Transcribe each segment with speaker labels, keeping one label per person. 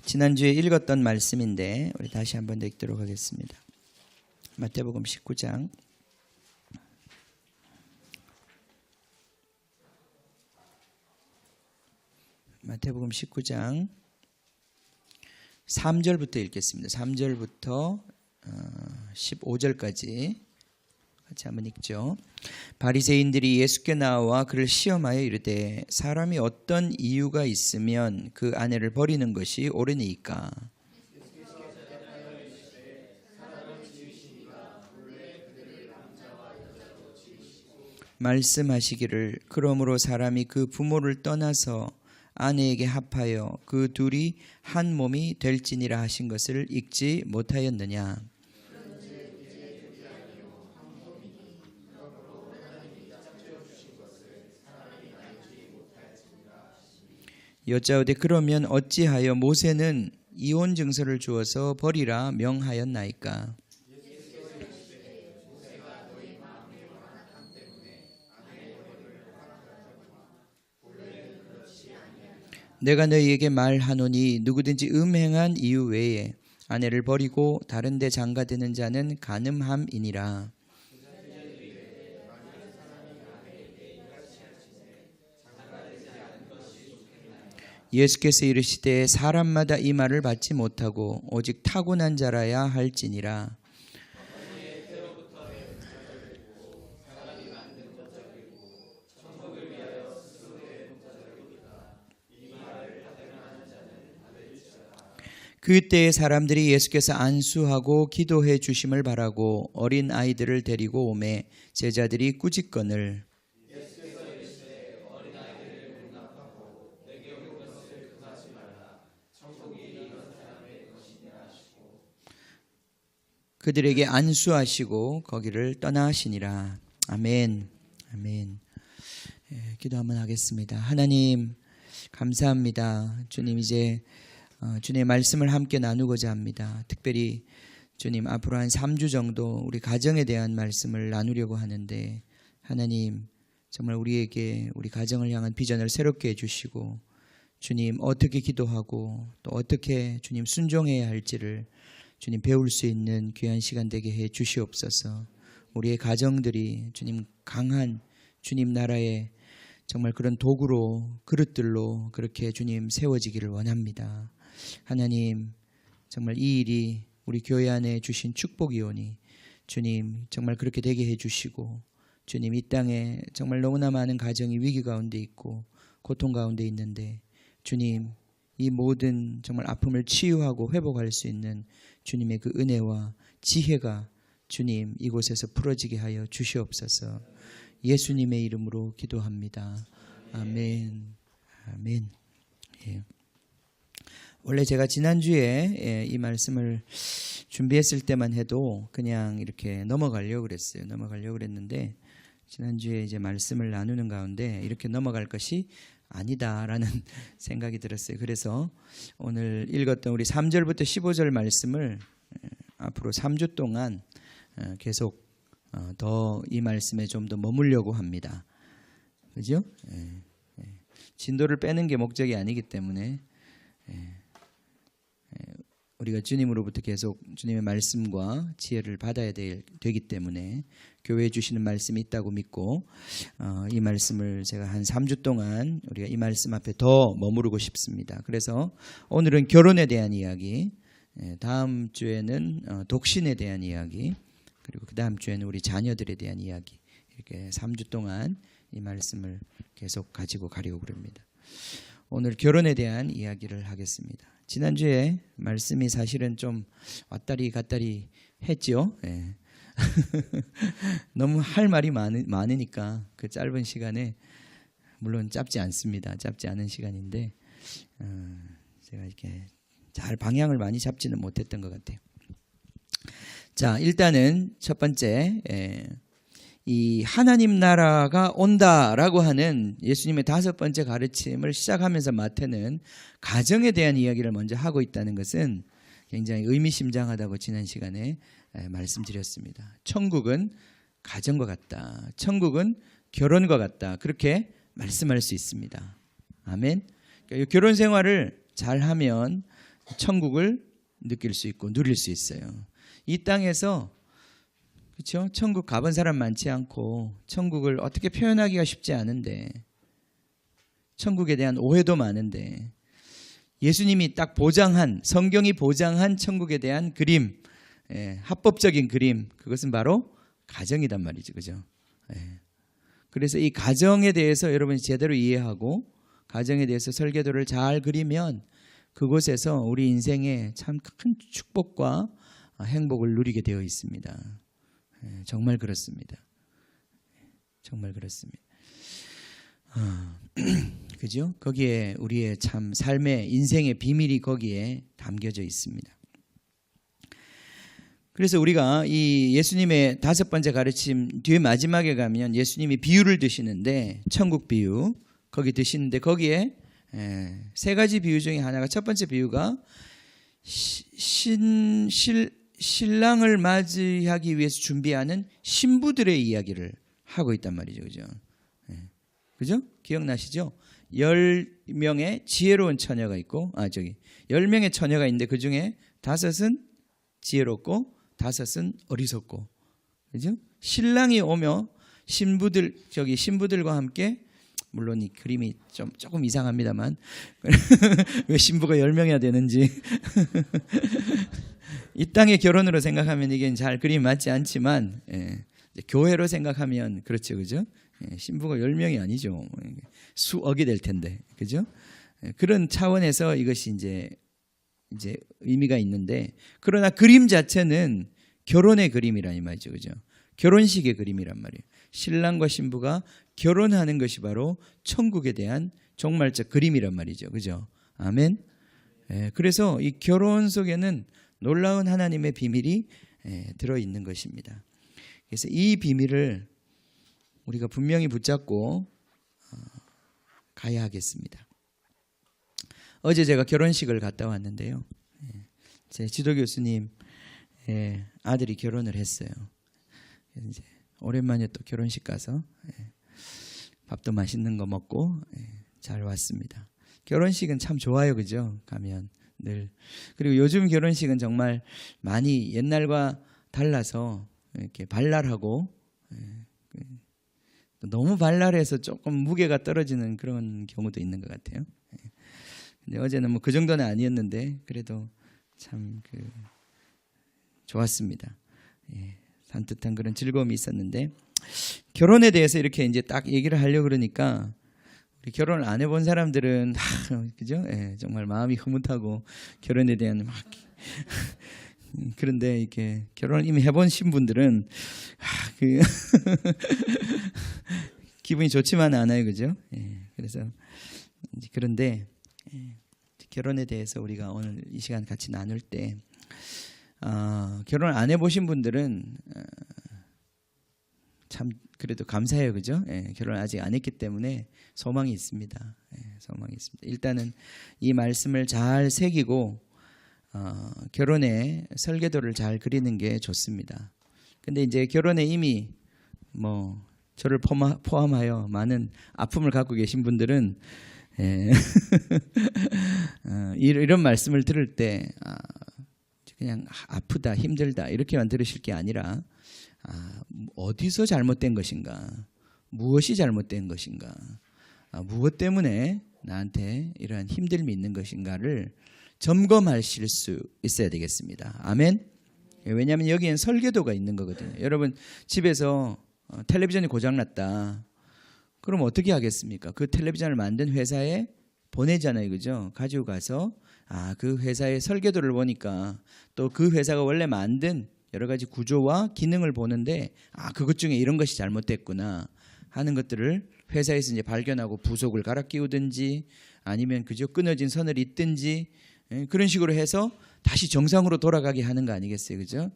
Speaker 1: 지난주에 읽었던 말씀인데 우리 다시 한번 읽도록 하겠습니다. 마태복음 19장 마태복음 19장 3절부터 읽겠습니다. 3절부터 15절까지 같이 한번 읽죠. 바리새인들이 예수께 나와 그를 시험하여 이르되 사람이 어떤 이유가 있으면 그 아내를 버리는 것이 옳으니까? 말씀하시기를 그러므로 사람이 그 부모를 떠나서 아내에게 합하여 그 둘이 한 몸이 될지니라 하신 것을 읽지 못하였느냐? 여짜오되 그러면 어찌하여 모세는 이혼 증서를 주어서 버리라 명하였나이까? 내가 너희에게 말하노니 누구든지 음행한 이유 외에 아내를 버리고 다른 데 장가드는 자는 간음함이니라. 예수께서 이르시되 사람마다 이 말을 받지 못하고 오직 타고난 자라야 할지니라. 그때에 사람들이 예수께서 안수하고 기도해 주심을 바라고 어린 아이들을 데리고 오매 제자들이 꾸짖거늘 그들에게 안수하시고 거기를 떠나시니라. 아멘. 아멘. 기도 한번 하겠습니다. 하나님 감사합니다. 주님 이제 주님의 말씀을 함께 나누고자 합니다. 특별히 주님 앞으로 한 3주 정도 우리 가정에 대한 말씀을 나누려고 하는데 하나님 정말 우리에게 우리 가정을 향한 비전을 새롭게 해주시고 주님 어떻게 기도하고 또 어떻게 주님 순종해야 할지를 주님 배울 수 있는 귀한 시간 되게 해 주시옵소서. 우리의 가정들이 주님 강한 주님 나라의 정말 그런 도구로 그릇들로 그렇게 주님 세워지기를 원합니다. 하나님 정말 이 일이 우리 교회 안에 주신 축복이오니 주님 정말 그렇게 되게 해주시고 주님 이 땅에 정말 너무나 많은 가정이 위기 가운데 있고 고통 가운데 있는데 주님 이 모든 정말 아픔을 치유하고 회복할 수 있는 주님의 그 은혜와 지혜가 주님 이곳에서 풀어지게 하여 주시옵소서. 예수님의 이름으로 기도합니다. 아멘. 아멘. 예. 원래 제가 지난주에 이 말씀을 준비했을 때만 해도 그냥 이렇게 넘어가려고 그랬어요. 넘어가려고 그랬는데 지난주에 이제 말씀을 나누는 가운데 이렇게 넘어갈 것이 아니다라는 생각이 들었어요. 그래서 오늘 읽었던 우리 3절부터 15절 말씀을 앞으로 3주 동안 계속 더 이 말씀에 좀 더 머물려고 합니다. 그죠? 진도를 빼는 게 목적이 아니기 때문에 우리가 주님으로부터 계속 주님의 말씀과 지혜를 받아야 되기 때문에 교회에 주시는 말씀이 있다고 믿고 이 말씀을 제가 한 3주 동안 우리가 이 말씀 앞에 더 머무르고 싶습니다. 그래서 오늘은 결혼에 대한 이야기, 다음 주에는 독신에 대한 이야기, 그리고 그 다음 주에는 우리 자녀들에 대한 이야기, 이렇게 3주 동안 이 말씀을 계속 가지고 가려고 합니다. 오늘 결혼에 대한 이야기를 하겠습니다. 지난주에 말씀이 사실은 좀 왔다리 갔다리 했죠. 예. 너무 할 말이 많으니까 그 짧은 시간에 물론 짧지 않습니다. 짧지 않은 시간인데 제가 이렇게 잘 방향을 많이 잡지는 못했던 것 같아요. 자, 일단은 첫 번째 이 하나님 나라가 온다라고 하는 예수님의 5번째 가르침을 시작하면서 마태는 가정에 대한 이야기를 먼저 하고 있다는 것은 굉장히 의미심장하다고 지난 시간에 말씀드렸습니다. 천국은 가정과 같다. 천국은 결혼과 같다. 그렇게 말씀할 수 있습니다. 아멘. 그러니까 결혼 생활을 잘하면 천국을 느낄 수 있고 누릴 수 있어요. 이 땅에서 그렇죠? 천국 가본 사람 많지 않고 천국을 어떻게 표현하기가 쉽지 않은데 천국에 대한 오해도 많은데 예수님이 딱 보장한 성경이 보장한 천국에 대한 그림, 합법적인 그림 그것은 바로 가정이란 말이죠. 그죠? 그래서 이 가정에 대해서 여러분이 제대로 이해하고 가정에 대해서 설계도를 잘 그리면 그곳에서 우리 인생에 참 큰 축복과 행복을 누리게 되어 있습니다. 정말 그렇습니다. 정말 그렇습니다. 그죠? 거기에 우리의 참 삶의 인생의 비밀이 거기에 담겨져 있습니다. 그래서 우리가 이 예수님의 5번째 가르침 뒤에 마지막에 가면 예수님이 비유를 드시는데 천국 비유 거기 드시는데 거기에 3가지 비유 중에 하나가 첫 번째 비유가 신랑을 맞이하기 위해서 준비하는 신부들의 이야기를 하고 있단 말이죠. 그죠? 그죠? 기억나시죠? 10명의 지혜로운 처녀가 있고 10명의 처녀가 있는데 그중에 5은 지혜롭고 5은 어리석고. 그죠? 신랑이 오며 신부들과 함께 물론 이 그림이 조금 이상합니다만 왜 신부가 10명이나 되는지 이 땅의 결혼으로 생각하면 이게 잘 그림 맞지 않지만 교회로 생각하면 그렇죠. 그죠? 신부가 10명이 아니죠. 수억이 될 텐데. 그죠? 그런 차원에서 이것이 이제 의미가 있는데 그러나 그림 자체는 결혼의 그림이라는 말이죠. 그죠? 결혼식의 그림이란 말이에요. 신랑과 신부가 결혼하는 것이 바로 천국에 대한 종말적 그림이란 말이죠. 그죠? 아멘. 그래서 이 결혼 속에는 놀라운 하나님의 비밀이 들어있는 것입니다. 그래서 이 비밀을 우리가 분명히 붙잡고 가야 하겠습니다. 어제 제가 결혼식을 갔다 왔는데요. 제 지도 교수님 아들이 결혼을 했어요. 이제 오랜만에 또 결혼식 가서 밥도 맛있는 거 먹고 잘 왔습니다. 결혼식은 참 좋아요. 그죠? 가면 늘. 그리고 요즘 결혼식은 정말 많이 옛날과 달라서 이렇게 발랄하고 너무 발랄해서 조금 무게가 떨어지는 그런 경우도 있는 것 같아요. 근데 어제는 뭐 그 정도는 아니었는데 그래도 참 좋았습니다. 산뜻한 그런 즐거움이 있었는데 결혼에 대해서 이렇게 이제 딱 얘기를 하려고 그러니까 우리 결혼을 안 해본 사람들은 그죠? 정말 마음이 흐뭇하고 결혼에 대한 막 그런데 이렇게 결혼을 이미 해보신 분들은 기분이 좋지만 않아요, 그죠? 그래서 그런데 결혼에 대해서 우리가 오늘 이 시간 같이 나눌 때 결혼 안 해보신 분들은 참 그래도 감사해요, 그죠? 결혼 아직 안 했기 때문에 소망이 있습니다. 소망이 있습니다. 일단은 이 말씀을 잘 새기고 결혼의 설계도를 잘 그리는 게 좋습니다. 근데 이제 결혼에 이미 뭐 저를 포함하여 많은 아픔을 갖고 계신 분들은 이런 말씀을 들을 때 그냥 아프다, 힘들다 이렇게만 들으실 게 아니라 어디서 잘못된 것인가, 무엇이 잘못된 것인가, 무엇 때문에 나한테 이러한 힘듦이 있는 것인가를 점검하실 수 있어야 되겠습니다. 아멘. 왜냐하면 여기엔 설계도가 있는 거거든요. 여러분 집에서 텔레비전이 고장났다. 그럼 어떻게 하겠습니까? 그 텔레비전을 만든 회사에 보내잖아요. 그죠? 가지고 가서 그 회사의 설계도를 보니까 또 그 회사가 원래 만든 여러 가지 구조와 기능을 보는데 그것 중에 이런 것이 잘못됐구나 하는 것들을 회사에서 이제 발견하고 부속을 갈아 끼우든지 아니면 그저 끊어진 선을 잇든지 그런 식으로 해서 다시 정상으로 돌아가게 하는 거 아니겠어요? 그죠?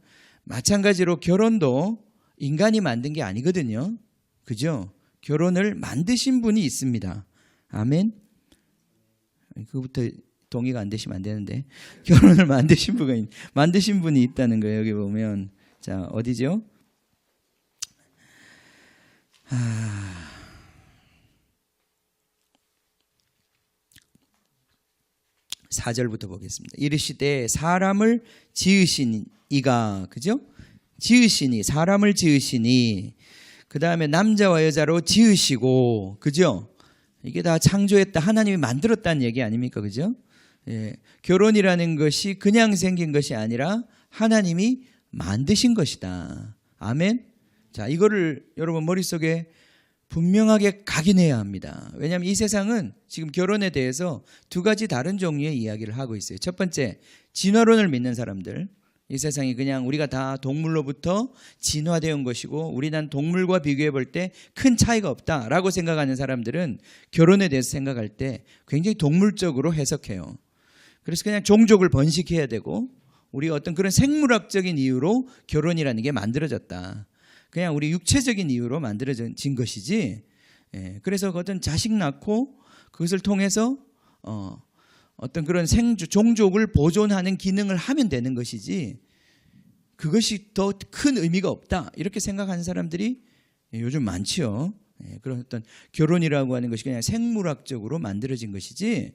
Speaker 1: 마찬가지로 결혼도 인간이 만든 게 아니거든요. 그죠? 결혼을 만드신 분이 있습니다. 아멘. 그거부터 동의가 안 되시면 안 되는데 결혼을 만드신 분이 있다는 거예요. 여기 보면 자 어디죠? 4절부터 보겠습니다. 이르시되 사람을 지으신 이가, 그죠? 지으시니, 사람을 지으시니, 그 다음에 남자와 여자로 지으시고, 그죠? 이게 다 창조했다, 하나님이 만들었다는 얘기 아닙니까? 그죠? 예, 결혼이라는 것이 그냥 생긴 것이 아니라 하나님이 만드신 것이다. 아멘. 자, 이거를 여러분 머릿속에 분명하게 각인해야 합니다. 왜냐하면 이 세상은 지금 결혼에 대해서 두 가지 다른 종류의 이야기를 하고 있어요. 첫 번째, 진화론을 믿는 사람들. 이 세상이 그냥 우리가 다 동물로부터 진화되어 온 것이고 우리는 동물과 비교해 볼 때 큰 차이가 없다라고 생각하는 사람들은 결혼에 대해서 생각할 때 굉장히 동물적으로 해석해요. 그래서 그냥 종족을 번식해야 되고 우리가 어떤 그런 생물학적인 이유로 결혼이라는 게 만들어졌다. 그냥 우리 육체적인 이유로 만들어진 것이지. 그래서 어떤 자식 낳고 그것을 통해서 어떤 그런 종족을 보존하는 기능을 하면 되는 것이지 그것이 더 큰 의미가 없다. 이렇게 생각하는 사람들이 요즘 많지요. 그런 어떤 결혼이라고 하는 것이 그냥 생물학적으로 만들어진 것이지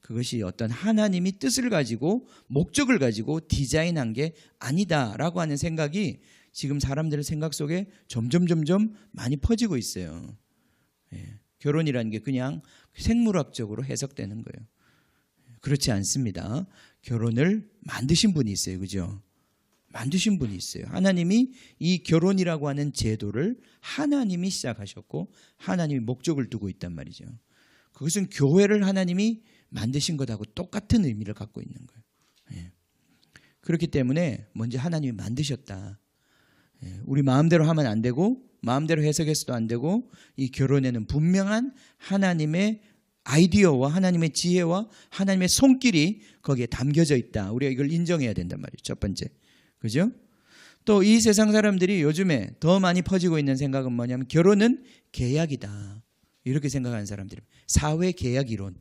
Speaker 1: 그것이 어떤 하나님이 뜻을 가지고 목적을 가지고 디자인한 게 아니다라고 하는 생각이 지금 사람들의 생각 속에 점점 많이 퍼지고 있어요. 결혼이라는 게 그냥 생물학적으로 해석되는 거예요. 그렇지 않습니다. 결혼을 만드신 분이 있어요. 그죠? 만드신 분이 있어요. 하나님이 이 결혼이라고 하는 제도를 하나님이 시작하셨고 하나님이 목적을 두고 있단 말이죠. 그것은 교회를 하나님이 만드신 것하고 똑같은 의미를 갖고 있는 거예요. 그렇기 때문에 먼저 하나님이 만드셨다. 우리 마음대로 하면 안 되고 마음대로 해석해서도 안 되고 이 결혼에는 분명한 하나님의 아이디어와 하나님의 지혜와 하나님의 손길이 거기에 담겨져 있다. 우리가 이걸 인정해야 된단 말이에요. 첫 번째. 그죠? 또 이 세상 사람들이 요즘에 더 많이 퍼지고 있는 생각은 뭐냐면 결혼은 계약이다. 이렇게 생각하는 사람들입니다. 사회 계약 이론.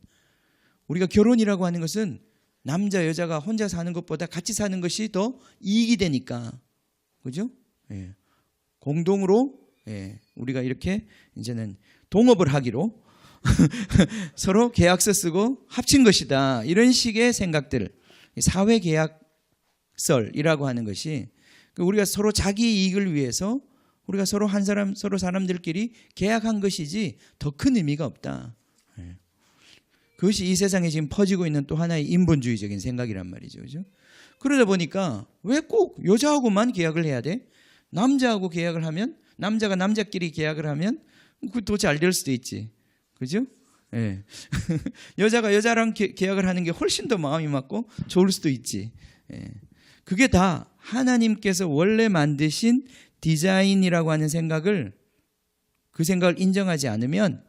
Speaker 1: 우리가 결혼이라고 하는 것은 남자 여자가 혼자 사는 것보다 같이 사는 것이 더 이익이 되니까. 그죠? 공동으로 우리가 이렇게 이제는 동업을 하기로 서로 계약서 쓰고 합친 것이다. 이런 식의 생각들, 사회계약설이라고 하는 것이 우리가 서로 자기 이익을 위해서 우리가 서로 서로 사람들끼리 계약한 것이지 더 큰 의미가 없다. 그것이 이 세상에 지금 퍼지고 있는 또 하나의 인본주의적인 생각이란 말이죠. 그죠? 그러다 보니까 왜 꼭 여자하고만 계약을 해야 돼? 남자하고 계약을 하면, 남자가 남자끼리 계약을 하면 더 잘 될 수도 있지. 그죠? 여자가 여자랑 계약을 하는 게 훨씬 더 마음이 맞고 좋을 수도 있지. 그게 다 하나님께서 원래 만드신 디자인이라고 하는 생각을, 그 생각을 인정하지 않으면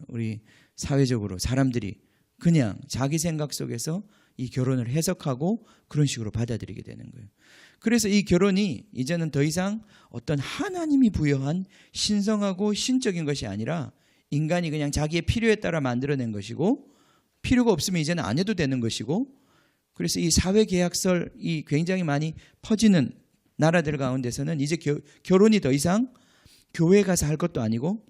Speaker 1: 우리 사회적으로 사람들이 그냥 자기 생각 속에서 이 결혼을 해석하고 그런 식으로 받아들이게 되는 거예요. 그래서 이 결혼이 이제는 더 이상 어떤 하나님이 부여한 신성하고 신적인 것이 아니라 인간이 그냥 자기의 필요에 따라 만들어낸 것이고 필요가 없으면 이제는 안 해도 되는 것이고, 그래서 이 사회계약설이 굉장히 많이 퍼지는 나라들 가운데서는 이제 결혼이 더 이상 교회에 가서 할 것도 아니고,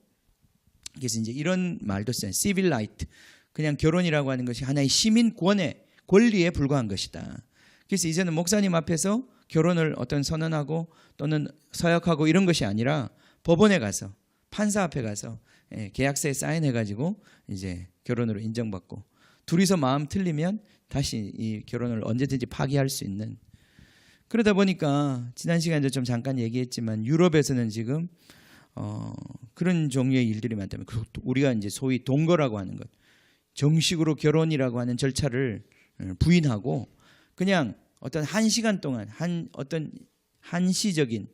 Speaker 1: 그래서 이제 이런 말도 써요. 시빌 라이트. 그냥 결혼이라고 하는 것이 하나의 시민권의 권리에 불과한 것이다. 그래서 이제는 목사님 앞에서 결혼을 어떤 선언하고 또는 서약하고 이런 것이 아니라 법원에 가서 판사 앞에 가서 계약서에 사인해가지고 이제 결혼으로 인정받고, 둘이서 마음 틀리면 다시 이 결혼을 언제든지 파기할 수 있는. 그러다 보니까 지난 시간에 좀 잠깐 얘기했지만 유럽에서는 지금 그런 종류의 일들이 많다면 우리가 이제 소위 동거라고 하는 것, 정식으로 결혼이라고 하는 절차를 부인하고 그냥 어떤 한 시간 동안 어떤 한시적인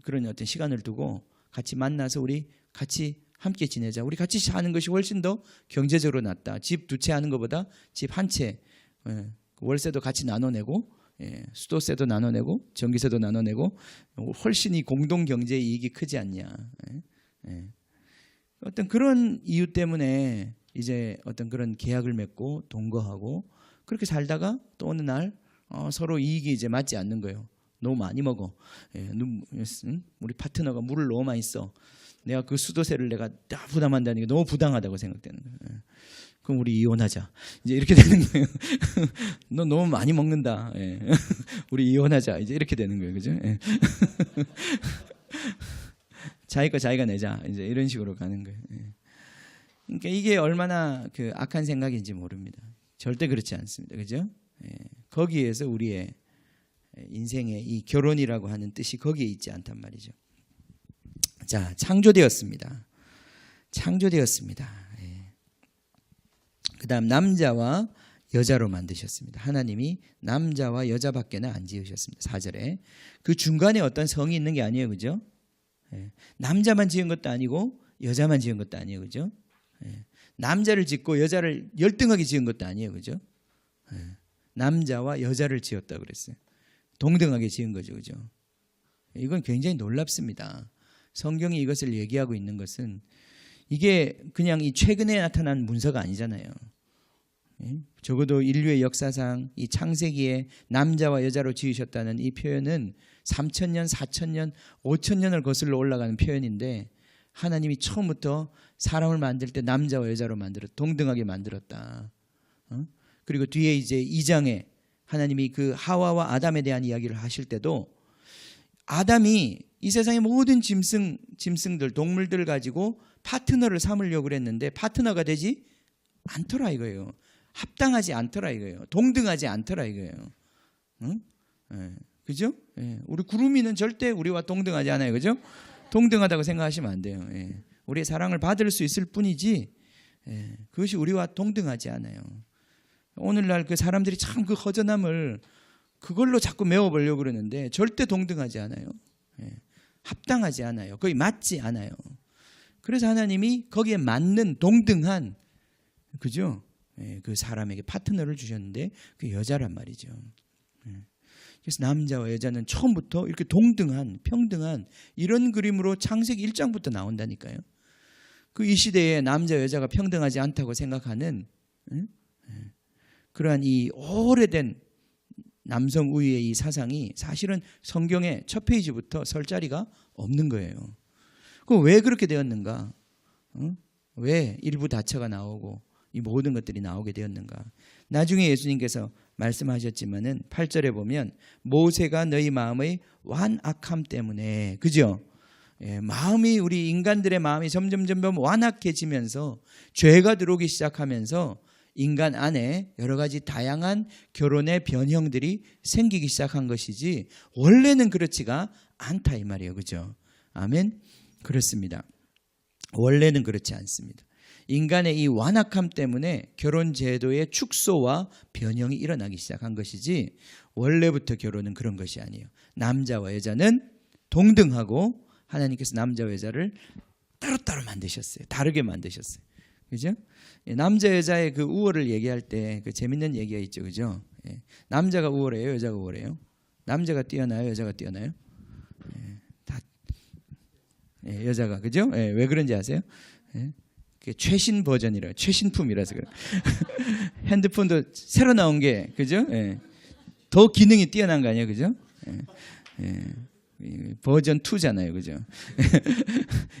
Speaker 1: 그런 어떤 시간을 두고 같이 만나서 우리 같이 함께 지내자. 우리 같이 사는 것이 훨씬 더 경제적으로 낫다. 집 두 채 하는 것보다 집 한 채, 월세도 같이 나눠내고 수도세도 나눠내고 전기세도 나눠내고 훨씬 이 공동 경제의 이익이 크지 않냐. 어떤 그런 이유 때문에 이제 어떤 그런 계약을 맺고 동거하고 그렇게 살다가 또 어느 날 서로 이익이 이제 맞지 않는 거예요. 너무 많이 먹어. 우리 파트너가 물을 너무 많이 써. 내가 그 수도세를 내가 다 부담한다는 게 너무 부당하다고 생각되는 거예요. 그럼 우리 이혼하자. 이제 이렇게 되는 거예요. 너 너무 많이 먹는다. 예. 우리 이혼하자. 이제 이렇게 되는 거예요. 그죠? 예. 자기 거 자기가 내자. 이제 이런 식으로 가는 거예요. 예. 그러니까 이게 얼마나 그 악한 생각인지 모릅니다. 절대 그렇지 않습니다. 그죠? 예. 거기에서 우리의 인생의 이 결혼이라고 하는 뜻이 거기에 있지 않단 말이죠. 자, 창조되었습니다. 창조되었습니다. 예. 그 다음 남자와 여자로 만드셨습니다. 하나님이 남자와 여자밖에는 안 지으셨습니다. 4절에. 그 중간에 어떤 성이 있는 게 아니에요. 그죠? 예. 남자만 지은 것도 아니고 여자만 지은 것도 아니에요. 그죠? 예. 남자를 짓고 여자를 열등하게 지은 것도 아니에요. 그죠? 예. 남자와 여자를 지었다고 그랬어요. 동등하게 지은 거죠. 그죠? 이건 굉장히 놀랍습니다. 성경이 이것을 얘기하고 있는 것은 이게 그냥 이 최근에 나타난 문서가 아니잖아요. 적어도 인류의 역사상 이 창세기에 남자와 여자로 지으셨다는 이 표현은 3,000년, 4,000년, 5,000년을 거슬러 올라가는 표현인데 하나님이 처음부터 사람을 만들 때 남자와 여자로 동등하게 만들었다. 그리고 뒤에 이제 2장에 하나님이 그 하와와 아담에 대한 이야기를 하실 때도 아담이 이 세상의 모든 짐승들, 동물들을 가지고 파트너를 삼으려고 그랬는데 파트너가 되지 않더라 이거예요. 합당하지 않더라 이거예요. 동등하지 않더라 이거예요. 응? 예. 그죠? 예. 우리 구름이는 절대 우리와 동등하지 않아요. 그죠? 동등하다고 생각하시면 안 돼요. 예. 우리의 사랑을 받을 수 있을 뿐이지 예. 그것이 우리와 동등하지 않아요. 오늘날 그 사람들이 참 그 허전함을 그걸로 자꾸 메워보려고 그러는데 절대 동등하지 않아요. 예. 합당하지 않아요. 거의 맞지 않아요. 그래서 하나님이 거기에 맞는 동등한 그죠? 예. 그 사람에게 파트너를 주셨는데 그 여자란 말이죠. 예. 그래서 남자와 여자는 처음부터 이렇게 동등한 평등한 이런 그림으로 창세기 1장부터 나온다니까요. 그 이 시대에 남자 여자가 평등하지 않다고 생각하는 그러한 이 오래된 남성 우위의 이 사상이 사실은 성경의 첫 페이지부터 설 자리가 없는 거예요. 그럼 왜 그렇게 되었는가? 왜 일부 다처가 나오고 이 모든 것들이 나오게 되었는가? 나중에 예수님께서 말씀하셨지만은 8절에 보면 모세가 너희 마음의 완악함 때문에 그죠? 예, 마음이 우리 인간들의 마음이 점점 완악해지면서 죄가 들어오기 시작하면서 인간 안에 여러 가지 다양한 결혼의 변형들이 생기기 시작한 것이지 원래는 그렇지가 않다 이 말이에요. 그죠? 아멘. 그렇습니다. 원래는 그렇지 않습니다. 인간의 이 완악함 때문에 결혼 제도의 축소와 변형이 일어나기 시작한 것이지 원래부터 결혼은 그런 것이 아니에요. 남자와 여자는 동등하고 하나님께서 남자와 여자를 따로따로 만드셨어요. 다르게 만드셨어요. 그죠? 남자 여자의 그 우월을 얘기할 때 그 재밌는 얘기가 있죠. 그죠? 예. 남자가 우월해요? 여자가 우월해요? 남자가 뛰어나요? 여자가 뛰어나요? 예. 다 예, 여자가. 그죠? 예. 왜 그런지 아세요? 예. 최신 버전이라 최신품이라서 그래요. 핸드폰도 새로 나온 게 그죠? 예. 더 기능이 뛰어난 거 아니에요? 그죠? 예. 예. 버전 2잖아요. 그죠?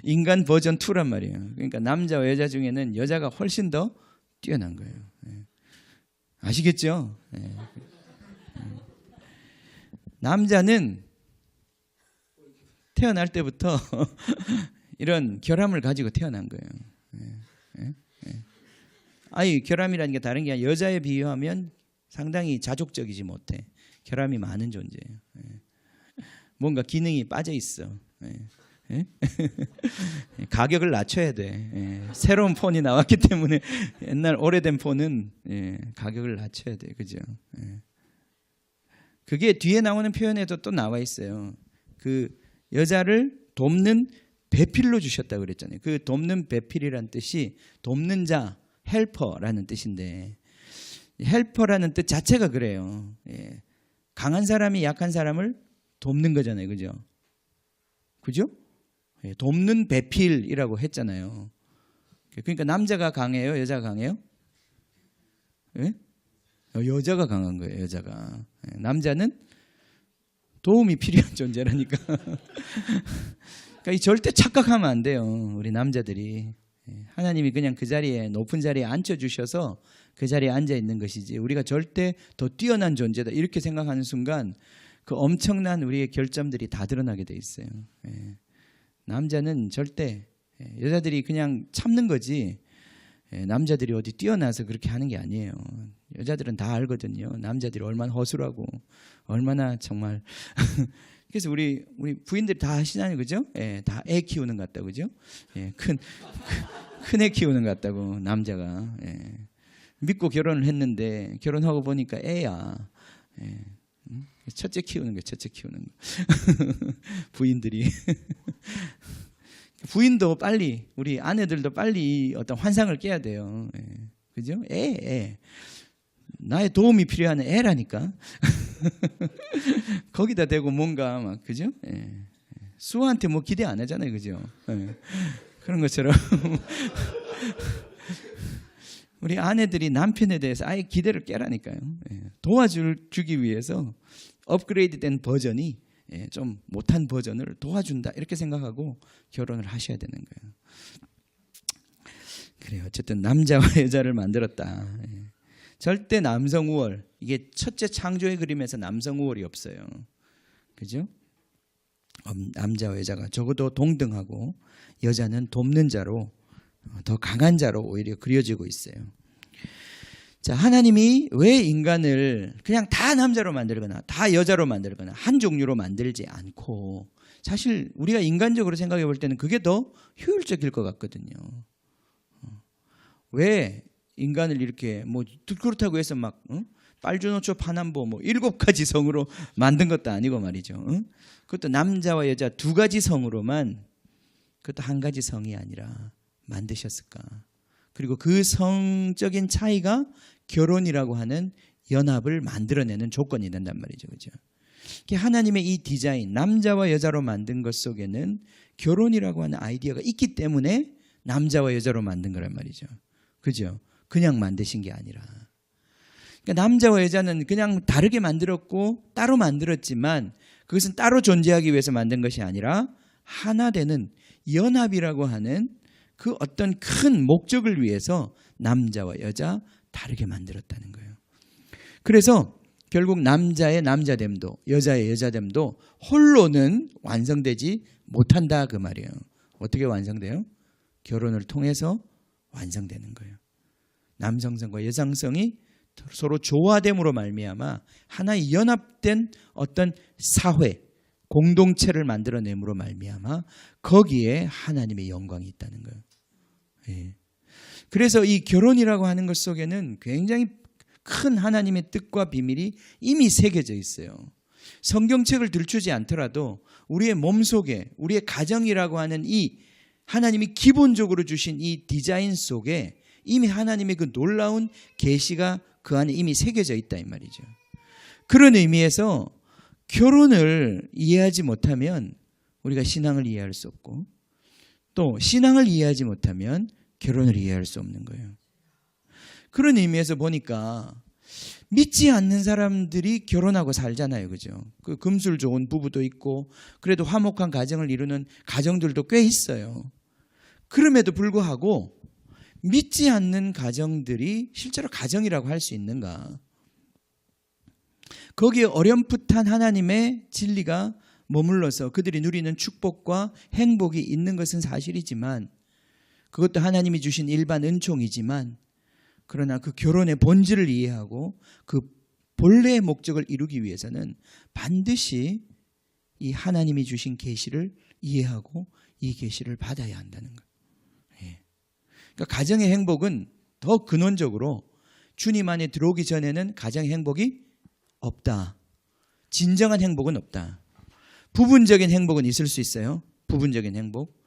Speaker 1: 인간 버전 2란 말이에요. 그러니까 남자와 여자 중에는 여자가 훨씬 더 뛰어난 거예요. 아시겠죠? 남자는 태어날 때부터 이런 결함을 가지고 태어난 거예요. 아니 결함이라는 게 다른 게 아니라 여자에 비유하면 상당히 자족적이지 못해. 결함이 많은 존재예요. 뭔가 기능이 빠져 있어. 가격을 낮춰야 돼. 새로운 폰이 나왔기 때문에 옛날 오래된 폰은 가격을 낮춰야 돼. 그죠? 그게 뒤에 나오는 표현에도 또 나와 있어요. 그 여자를 돕는 배필로 주셨다고 그랬잖아요. 그 돕는 배필이라는 뜻이 돕는 자, 헬퍼라는 뜻인데 헬퍼라는 뜻 자체가 그래요. 강한 사람이 약한 사람을 돕는 거잖아요. 그죠? 그죠? 돕는 배필이라고 했잖아요. 그러니까 남자가 강해요? 여자가 강해요? 예? 여자가 강한 거예요. 여자가. 남자는 도움이 필요한 존재라니까. 그러니까 절대 착각하면 안 돼요. 우리 남자들이. 하나님이 그냥 그 자리에 높은 자리에 앉혀주셔서 그 자리에 앉아 있는 것이지 우리가 절대 더 뛰어난 존재다 이렇게 생각하는 순간 그 엄청난 우리의 결점들이 다 드러나게 돼 있어요. 남자는 절대 여자들이 그냥 참는 거지 남자들이 어디 뛰어나서 그렇게 하는 게 아니에요. 여자들은 다 알거든요. 남자들이 얼마나 허술하고 얼마나 정말 그래서 우리 부인들이 다 하시나요, 그죠? 다 애 키우는 것 같다, 그죠? 큰 애 키우는 것 같다고 남자가 믿고 결혼을 했는데 결혼하고 보니까 애야. 첫째 키우는 거, 첫째 키우는 거. 부인들이 부인도 빨리 우리 아내들도 빨리 어떤 환상을 깨야 돼요. 그죠? 애. 나의 도움이 필요한 애라니까. 거기다 대고 뭔가 막 그죠? 수호한테 뭐 기대 안 하잖아요, 그죠? 그런 것처럼 우리 아내들이 남편에 대해서 아예 기대를 깨라니까요. 도와주기 위해서 업그레이드된 버전이 좀 못한 버전을 도와준다 이렇게 생각하고 결혼을 하셔야 되는 거예요. 그래요. 어쨌든 남자와 여자를 만들었다. 절대 남성 우월, 이게 첫째 창조의 그림에서 남성 우월이 없어요. 그죠? 남자와 여자가 적어도 동등하고 여자는 돕는 자로 더 강한 자로 오히려 그려지고 있어요. 자, 하나님이 왜 인간을 그냥 다 남자로 만들거나 다 여자로 만들거나 한 종류로 만들지 않고, 사실 우리가 인간적으로 생각해 볼 때는 그게 더 효율적일 것 같거든요. 왜 인간을 이렇게 뭐 그렇다고 해서 막 빨주노초 파남보 뭐 7가지 성으로 만든 것도 아니고 말이죠. 그것도 남자와 여자 2가지 성으로만, 그것도 한 가지 성이 아니라 만드셨을까? 그리고 그 성적인 차이가 결혼이라고 하는 연합을 만들어내는 조건이 된단 말이죠. 그죠? 하나님의 이 디자인, 남자와 여자로 만든 것 속에는 결혼이라고 하는 아이디어가 있기 때문에 남자와 여자로 만든 거란 말이죠. 그죠? 그냥 만드신 게 아니라. 그러니까 남자와 여자는 그냥 다르게 만들었고 따로 만들었지만 그것은 따로 존재하기 위해서 만든 것이 아니라 하나 되는 연합이라고 하는 그 어떤 큰 목적을 위해서 남자와 여자 다르게 만들었다는 거예요. 그래서 결국 남자의 남자됨도 여자의 여자됨도 홀로는 완성되지 못한다 그 말이에요. 어떻게 완성돼요? 결혼을 통해서 완성되는 거예요. 남성성과 여성성이 서로 조화됨으로 말미암아 하나의 연합된 어떤 사회, 공동체를 만들어냄으로 말미암아 거기에 하나님의 영광이 있다는 거예요. 예. 그래서 이 결혼이라고 하는 것 속에는 굉장히 큰 하나님의 뜻과 비밀이 이미 새겨져 있어요. 성경책을 들추지 않더라도 우리의 몸속에, 우리의 가정이라고 하는 이 하나님이 기본적으로 주신 이 디자인 속에 이미 하나님의 그 놀라운 계시가 그 안에 이미 새겨져 있다 이 말이죠. 그런 의미에서 결혼을 이해하지 못하면 우리가 신앙을 이해할 수 없고, 또 신앙을 이해하지 못하면 결혼을 이해할 수 없는 거예요. 그런 의미에서 보니까 믿지 않는 사람들이 결혼하고 살잖아요. 그죠? 그 금술 좋은 부부도 있고 그래도 화목한 가정을 이루는 가정들도 꽤 있어요. 그럼에도 불구하고 믿지 않는 가정들이 실제로 가정이라고 할 수 있는가? 거기에 어렴풋한 하나님의 진리가 머물러서 그들이 누리는 축복과 행복이 있는 것은 사실이지만, 그것도 하나님이 주신 일반 은총이지만, 그러나 그 결혼의 본질을 이해하고 그 본래의 목적을 이루기 위해서는 반드시 이 하나님이 주신 계시를 이해하고 이 계시를 받아야 한다는 거예요. 그러니까 가정의 행복은 더 근원적으로 주님 안에 들어오기 전에는 가정의 행복이 없다. 진정한 행복은 없다. 부분적인 행복은 있을 수 있어요. 부분적인 행복.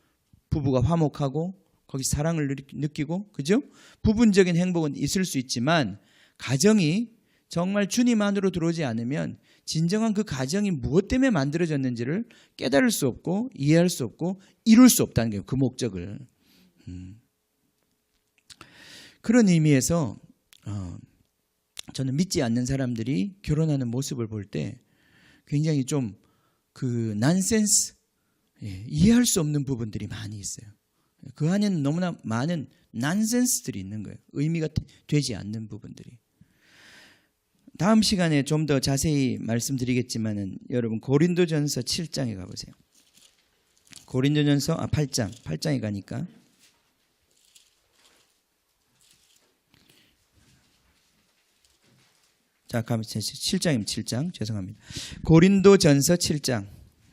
Speaker 1: 부부가 화목하고 거기 사랑을 느끼고, 그죠? 부분적인 행복은 있을 수 있지만 가정이 정말 주님 안으로 들어오지 않으면 진정한 그 가정이 무엇 때문에 만들어졌는지를 깨달을 수 없고 이해할 수 없고 이룰 수 없다는 거예요. 그 목적을. 그런 의미에서 저는 믿지 않는 사람들이 결혼하는 모습을 볼 때 굉장히 좀 그 난센스, 이해할 수 없는 부분들이 많이 있어요. 그 안에는 너무나 많은 난센스들이 있는 거예요. 의미가 되지 않는 부분들이. 다음 시간에 좀 더 자세히 말씀드리겠지만은 여러분 고린도전서 7장에 가보세요. 고린도전서 8장에 가니까 자, 가면 7장입니다. 7장. 죄송합니다. 고린도전서 7장.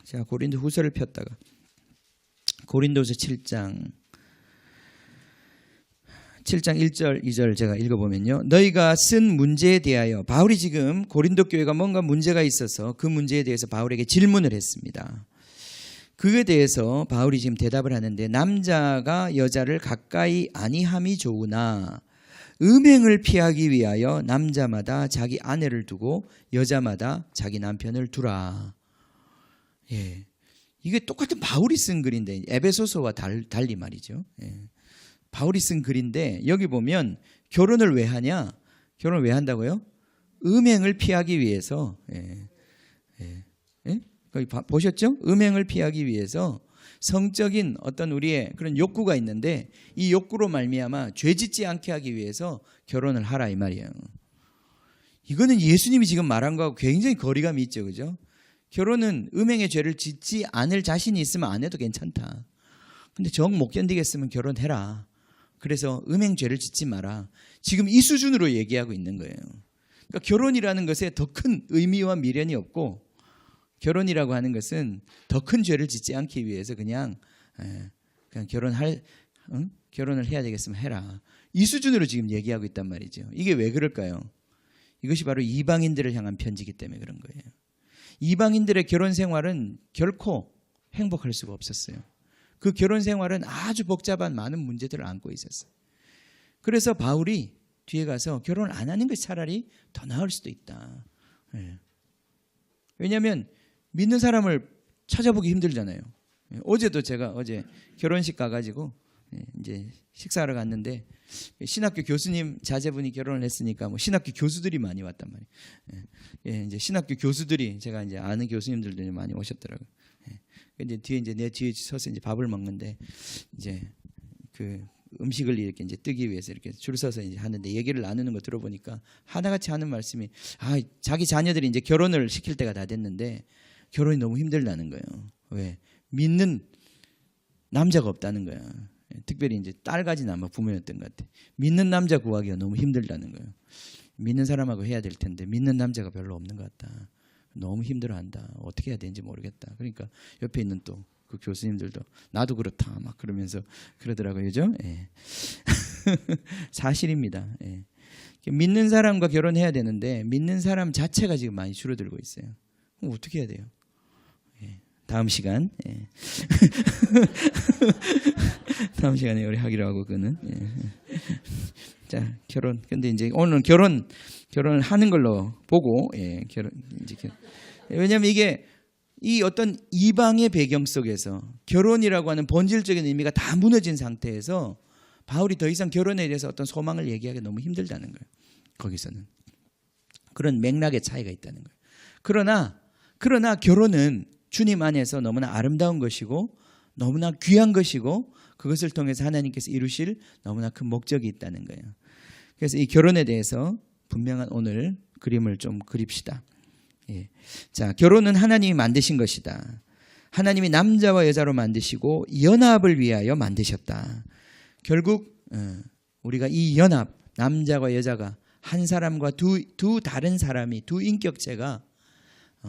Speaker 1: 제가 고린도 후서를 폈다가 고린도서 7장 1절 2절 제가 읽어보면요. 너희가 쓴 문제에 대하여 바울이 지금 고린도 교회가 뭔가 문제가 있어서 그 문제에 대해서 바울에게 질문을 했습니다. 그에 대해서 바울이 지금 대답을 하는데 남자가 여자를 가까이 아니함이 좋으나 음행을 피하기 위하여 남자마다 자기 아내를 두고 여자마다 자기 남편을 두라. 예, 이게 똑같은 바울이 쓴 글인데 에베소서와 달리 말이죠. 예. 바울이 쓴 글인데 여기 보면 결혼을 왜 하냐? 결혼을 왜 한다고요? 음행을 피하기 위해서. 예. 예. 예? 거기 보셨죠? 음행을 피하기 위해서 성적인 어떤 우리의 그런 욕구가 있는데 이 욕구로 말미암아 죄짓지 않게 하기 위해서 결혼을 하라 이 말이에요. 이거는 예수님이 지금 말한 거하고 굉장히 거리감이 있죠. 그죠? 결혼은 음행의 죄를 짓지 않을 자신이 있으면 안 해도 괜찮다. 근데 정 못 견디겠으면 결혼해라. 그래서 음행죄를 짓지 마라. 지금 이 수준으로 얘기하고 있는 거예요. 그러니까 결혼이라는 것에 더 큰 의미와 미련이 없고 결혼이라고 하는 것은 더 큰 죄를 짓지 않기 위해서 그냥 결혼을 해야 되겠으면 해라. 이 수준으로 지금 얘기하고 있단 말이죠. 이게 왜 그럴까요? 이것이 바로 이방인들을 향한 편지이기 때문에 그런 거예요. 이방인들의 결혼 생활은 결코 행복할 수가 없었어요. 그 결혼 생활은 아주 복잡한 많은 문제들을 안고 있었어요. 그래서 바울이 뒤에 가서 결혼을 안 하는 것이 차라리 더 나을 수도 있다. 왜냐하면 믿는 사람을 찾아보기 힘들잖아요. 어제도 제가 결혼식 가가지고 이제 식사하러 갔는데 신학교 교수님 자제분이 결혼을 했으니까 뭐 신학교 교수들이 많이 왔단 말이에요. 이제 신학교 교수들이 제가 이제 아는 교수님들도 많이 오셨더라고요. 이제 뒤에 내 뒤에 서서 이제 밥을 먹는데 이제 그 음식을 이렇게 이제 뜨기 위해서 이렇게 줄 서서 이제 하는데 얘기를 나누는 거 들어보니까 하나같이 하는 말씀이 자기 자녀들이 이제 결혼을 시킬 때가 다 됐는데 결혼이 너무 힘들다는 거예요. 왜? 믿는 남자가 없다는 거야. 특별히 이제 딸 가진 아마 부모였던 것 같아. 믿는 남자 구하기가 너무 힘들다는 거예요. 믿는 사람하고 해야 될 텐데 믿는 남자가 별로 없는 것 같다. 너무 힘들어한다. 어떻게 해야 되는지 모르겠다. 그러니까 옆에 있는 또 그 교수님들도 나도 그렇다 막 그러면서 그러더라고요. 그죠? 예. 사실입니다. 예. 믿는 사람과 결혼해야 되는데 믿는 사람 자체가 지금 많이 줄어들고 있어요. 그럼 어떻게 해야 돼요? 예. 다음 시간. 예. 다음 시간에 우리 하기로 하고 그는. 예. 자, 결혼. 근데 이제 오늘 결혼을 하는 걸로 보고 왜냐하면 이게 이 어떤 이방의 배경 속에서 결혼이라고 하는 본질적인 의미가 다 무너진 상태에서 바울이 더 이상 결혼에 대해서 어떤 소망을 얘기하기 너무 힘들다는 거예요. 거기서는 그런 맥락의 차이가 있다는 거예요. 그러나 결혼은 주님 안에서 너무나 아름다운 것이고 너무나 귀한 것이고 그것을 통해서 하나님께서 이루실 너무나 큰 목적이 있다는 거예요. 그래서 이 결혼에 대해서 분명한 오늘 그림을 좀 그립시다. 예. 자, 결혼은 하나님이 만드신 것이다. 하나님이 남자와 여자로 만드시고 연합을 위하여 만드셨다. 결국 우리가 이 연합, 남자와 여자가 한 사람과 두 다른 사람이 두 인격체가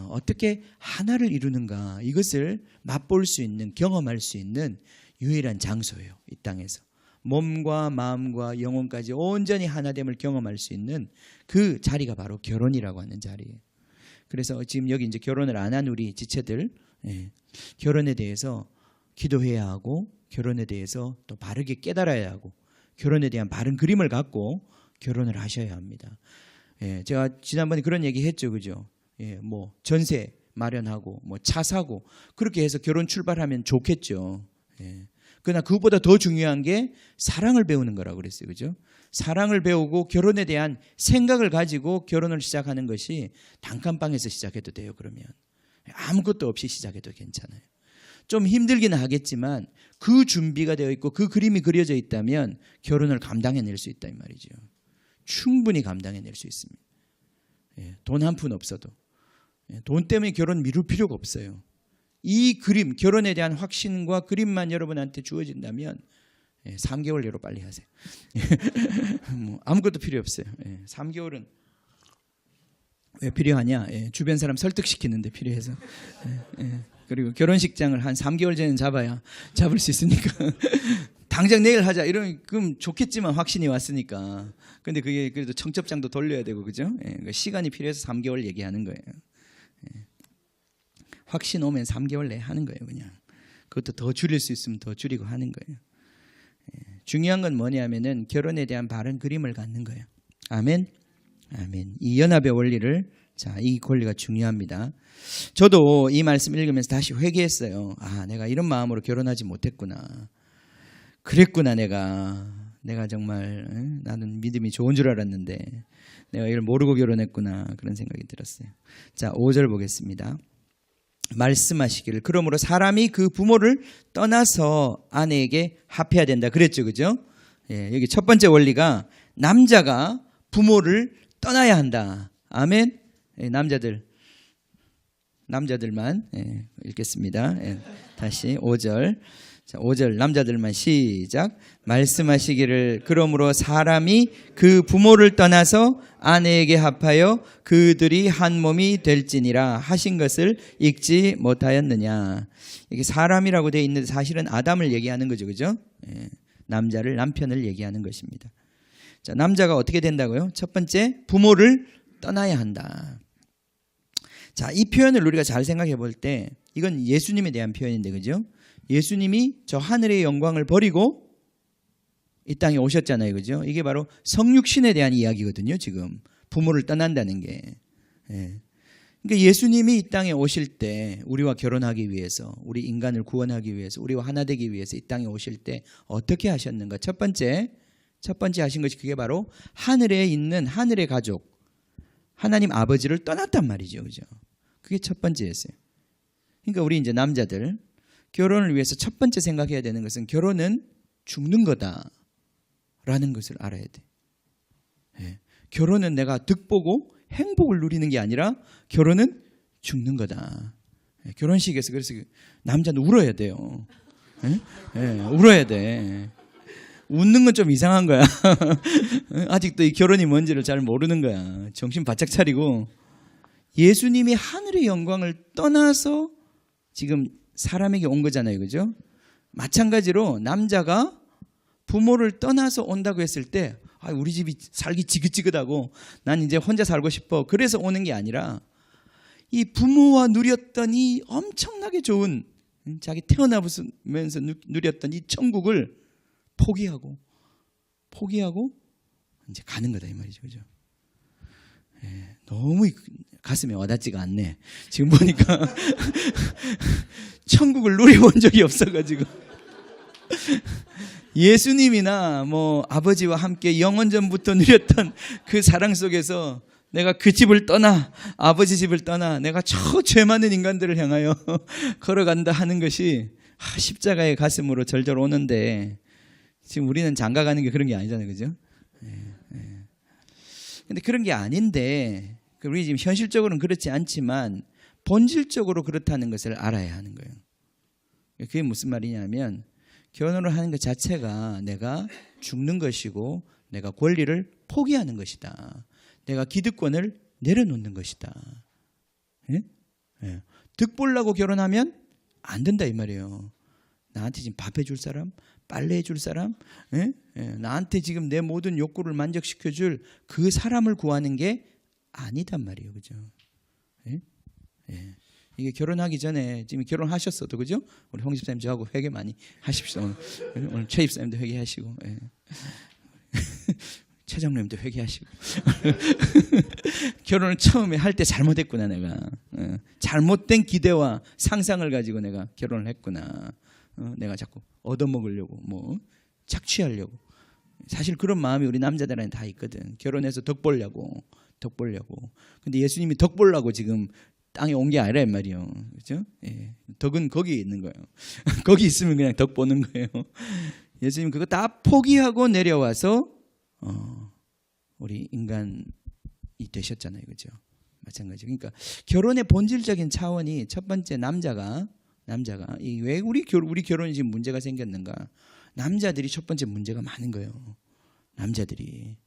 Speaker 1: 어떻게 하나를 이루는가 이것을 맛볼 수 있는 경험할 수 있는 유일한 장소예요. 이 땅에서. 몸과 마음과 영혼까지 온전히 하나됨을 경험할 수 있는 그 자리가 바로 결혼이라고 하는 자리예요. 그래서 지금 여기 이제 결혼을 안 한 우리 지체들 결혼에 대해서 기도해야 하고 결혼에 대해서 또 바르게 깨달아야 하고 결혼에 대한 바른 그림을 갖고 결혼을 하셔야 합니다. 제가 지난번에 그런 얘기 했죠. 그죠? 뭐 전세 마련하고 뭐 차 사고 그렇게 해서 결혼 출발하면 좋겠죠. 그러나 그것보다 더 중요한 게 사랑을 배우는 거라고 그랬어요. 그죠? 사랑을 배우고 결혼에 대한 생각을 가지고 결혼을 시작하는 것이 단칸방에서 시작해도 돼요. 그러면 아무것도 없이 시작해도 괜찮아요. 좀 힘들기는 하겠지만 그 준비가 되어 있고 그 그림이 그려져 있다면 결혼을 감당해낼 수 있다 이 말이죠. 충분히 감당해낼 수 있습니다. 돈 한 푼 없어도. 돈 때문에 결혼 미룰 필요가 없어요. 이 그림, 결혼에 대한 확신과 그림만 여러분한테 주어진다면 3개월 내로 빨리 하세요. 뭐 아무것도 필요 없어요. 3개월은 왜 필요하냐? 주변 사람 설득시키는데 필요해서. 그리고 결혼식장을 한 3개월 전에 잡아야 잡을 수 있으니까. 당장 내일 하자 이러면 그럼 좋겠지만 확신이 왔으니까. 근데 그게 그래도 청첩장도 돌려야 되고 그죠? 시간이 필요해서 3개월 얘기하는 거예요. 확신 오면 3개월 내에 하는 거예요, 그냥. 그것도 더 줄일 수 있으면 더 줄이고 하는 거예요. 중요한 건 뭐냐면은 결혼에 대한 바른 그림을 갖는 거예요. 아멘. 아멘. 이 연합의 원리를, 자, 이 권리가 중요합니다. 저도 이 말씀 읽으면서 다시 회개했어요. 아, 내가 이런 마음으로 결혼하지 못했구나. 그랬구나, 내가 정말 나는 믿음이 좋은 줄 알았는데 내가 이걸 모르고 결혼했구나. 그런 생각이 들었어요. 자, 5절 보겠습니다. 말씀하시기를 그러므로 사람이 그 부모를 떠나서 아내에게 합해야 된다. 그랬죠, 그죠? 여기 첫 번째 원리가 남자가 부모를 떠나야 한다. 아멘. 남자들만 읽겠습니다. 다시 5절. 자, 5절 남자들만 시작. 말씀하시기를 그러므로 사람이 그 부모를 떠나서 아내에게 합하여 그들이 한 몸이 될지니라 하신 것을 읽지 못하였느냐. 이게 사람이라고 되어 있는데 사실은 아담을 얘기하는 거죠, 그죠? 남편을 얘기하는 것입니다. 자, 남자가 어떻게 된다고요? 첫 번째, 부모를 떠나야 한다. 자, 이 표현을 우리가 잘 생각해 볼 때 이건 예수님에 대한 표현인데, 그죠? 예수님이 저 하늘의 영광을 버리고 이 땅에 오셨잖아요, 그죠? 이게 바로 성육신에 대한 이야기거든요, 지금. 부모를 떠난다는 게. 그러니까 예수님이 이 땅에 오실 때 우리와 결혼하기 위해서, 우리 인간을 구원하기 위해서, 우리와 하나 되기 위해서 이 땅에 오실 때 어떻게 하셨는가? 첫 번째 하신 것이 그게 바로 하늘에 있는 하늘의 가족, 하나님 아버지를 떠났단 말이죠, 그죠? 그게 첫 번째였어요. 그러니까 우리 이제 남자들 결혼을 위해서 첫 번째 생각해야 되는 것은 결혼은 죽는 거다라는 것을 알아야 돼. 결혼은 내가 득보고 행복을 누리는 게 아니라 결혼은 죽는 거다. 결혼식에서 그래서 남자는 울어야 돼요. 울어야 돼. 웃는 건 좀 이상한 거야. 아직도 이 결혼이 뭔지를 잘 모르는 거야. 정신 바짝 차리고 예수님이 하늘의 영광을 떠나서 지금 사람에게 온 거잖아요, 그죠? 마찬가지로 남자가 부모를 떠나서 온다고 했을 때 우리 집이 살기 지긋지긋하고 난 이제 혼자 살고 싶어. 그래서 오는 게 아니라 이 부모와 누렸던 이 엄청나게 좋은, 자기 태어나면서 누렸던 이 천국을 포기하고 이제 가는 거다 이 말이죠, 그죠? 너무 가슴에 와닿지가 않네. 지금 보니까 천국을 누려본 적이 없어가지고 예수님이나 뭐 아버지와 함께 영원전부터 누렸던 그 사랑 속에서 내가 그 집을 떠나, 아버지 집을 떠나 내가 저 죄 많은 인간들을 향하여 걸어간다 하는 것이 십자가의 가슴으로 절절 오는데 지금 우리는 장가가는 게 그런 게 아니잖아요, 그죠? 근데 그런 게 아닌데 우리 지금 현실적으로는 그렇지 않지만 본질적으로 그렇다는 것을 알아야 하는 거예요. 그게 무슨 말이냐면 결혼을 하는 것 자체가 내가 죽는 것이고 내가 권리를 포기하는 것이다. 내가 기득권을 내려놓는 것이다. 득 보려고 결혼하면 안 된다 이 말이에요. 나한테 지금 밥 해줄 사람, 빨래 해줄 사람, 나한테 지금 내 모든 욕구를 만족시켜줄 그 사람을 구하는 게 아니단 말이에요, 그죠? 이게 결혼하기 전에 지금 결혼하셨어도 그죠? 우리 홍 집사님 저하고 회개 많이 하십시오. 오늘 최 집사님도 회개하시고, 최 장로님도 회개하시고. 결혼을 처음에 할 때 잘못했구나 내가. 잘못된 기대와 상상을 가지고 내가 결혼을 했구나. 내가 자꾸 얻어먹으려고 뭐 착취하려고. 사실 그런 마음이 우리 남자들한테 다 있거든. 결혼해서 덕 보려고. 근데 예수님이 덕 보려고 지금 땅에 온 게 아니라 말이요. 그죠? 예. 덕은 거기에 있는 거예요. 거기 있으면 그냥 덕 보는 거예요. 예수님 그거 다 포기하고 내려와서 우리 인간이 되셨잖아요. 그죠? 마찬가지. 그러니까 결혼의 본질적인 차원이 첫 번째 남자가 왜 우리 결혼이 지금 문제가 생겼는가? 남자들이 첫 번째 문제가 많은 거예요. 남자들이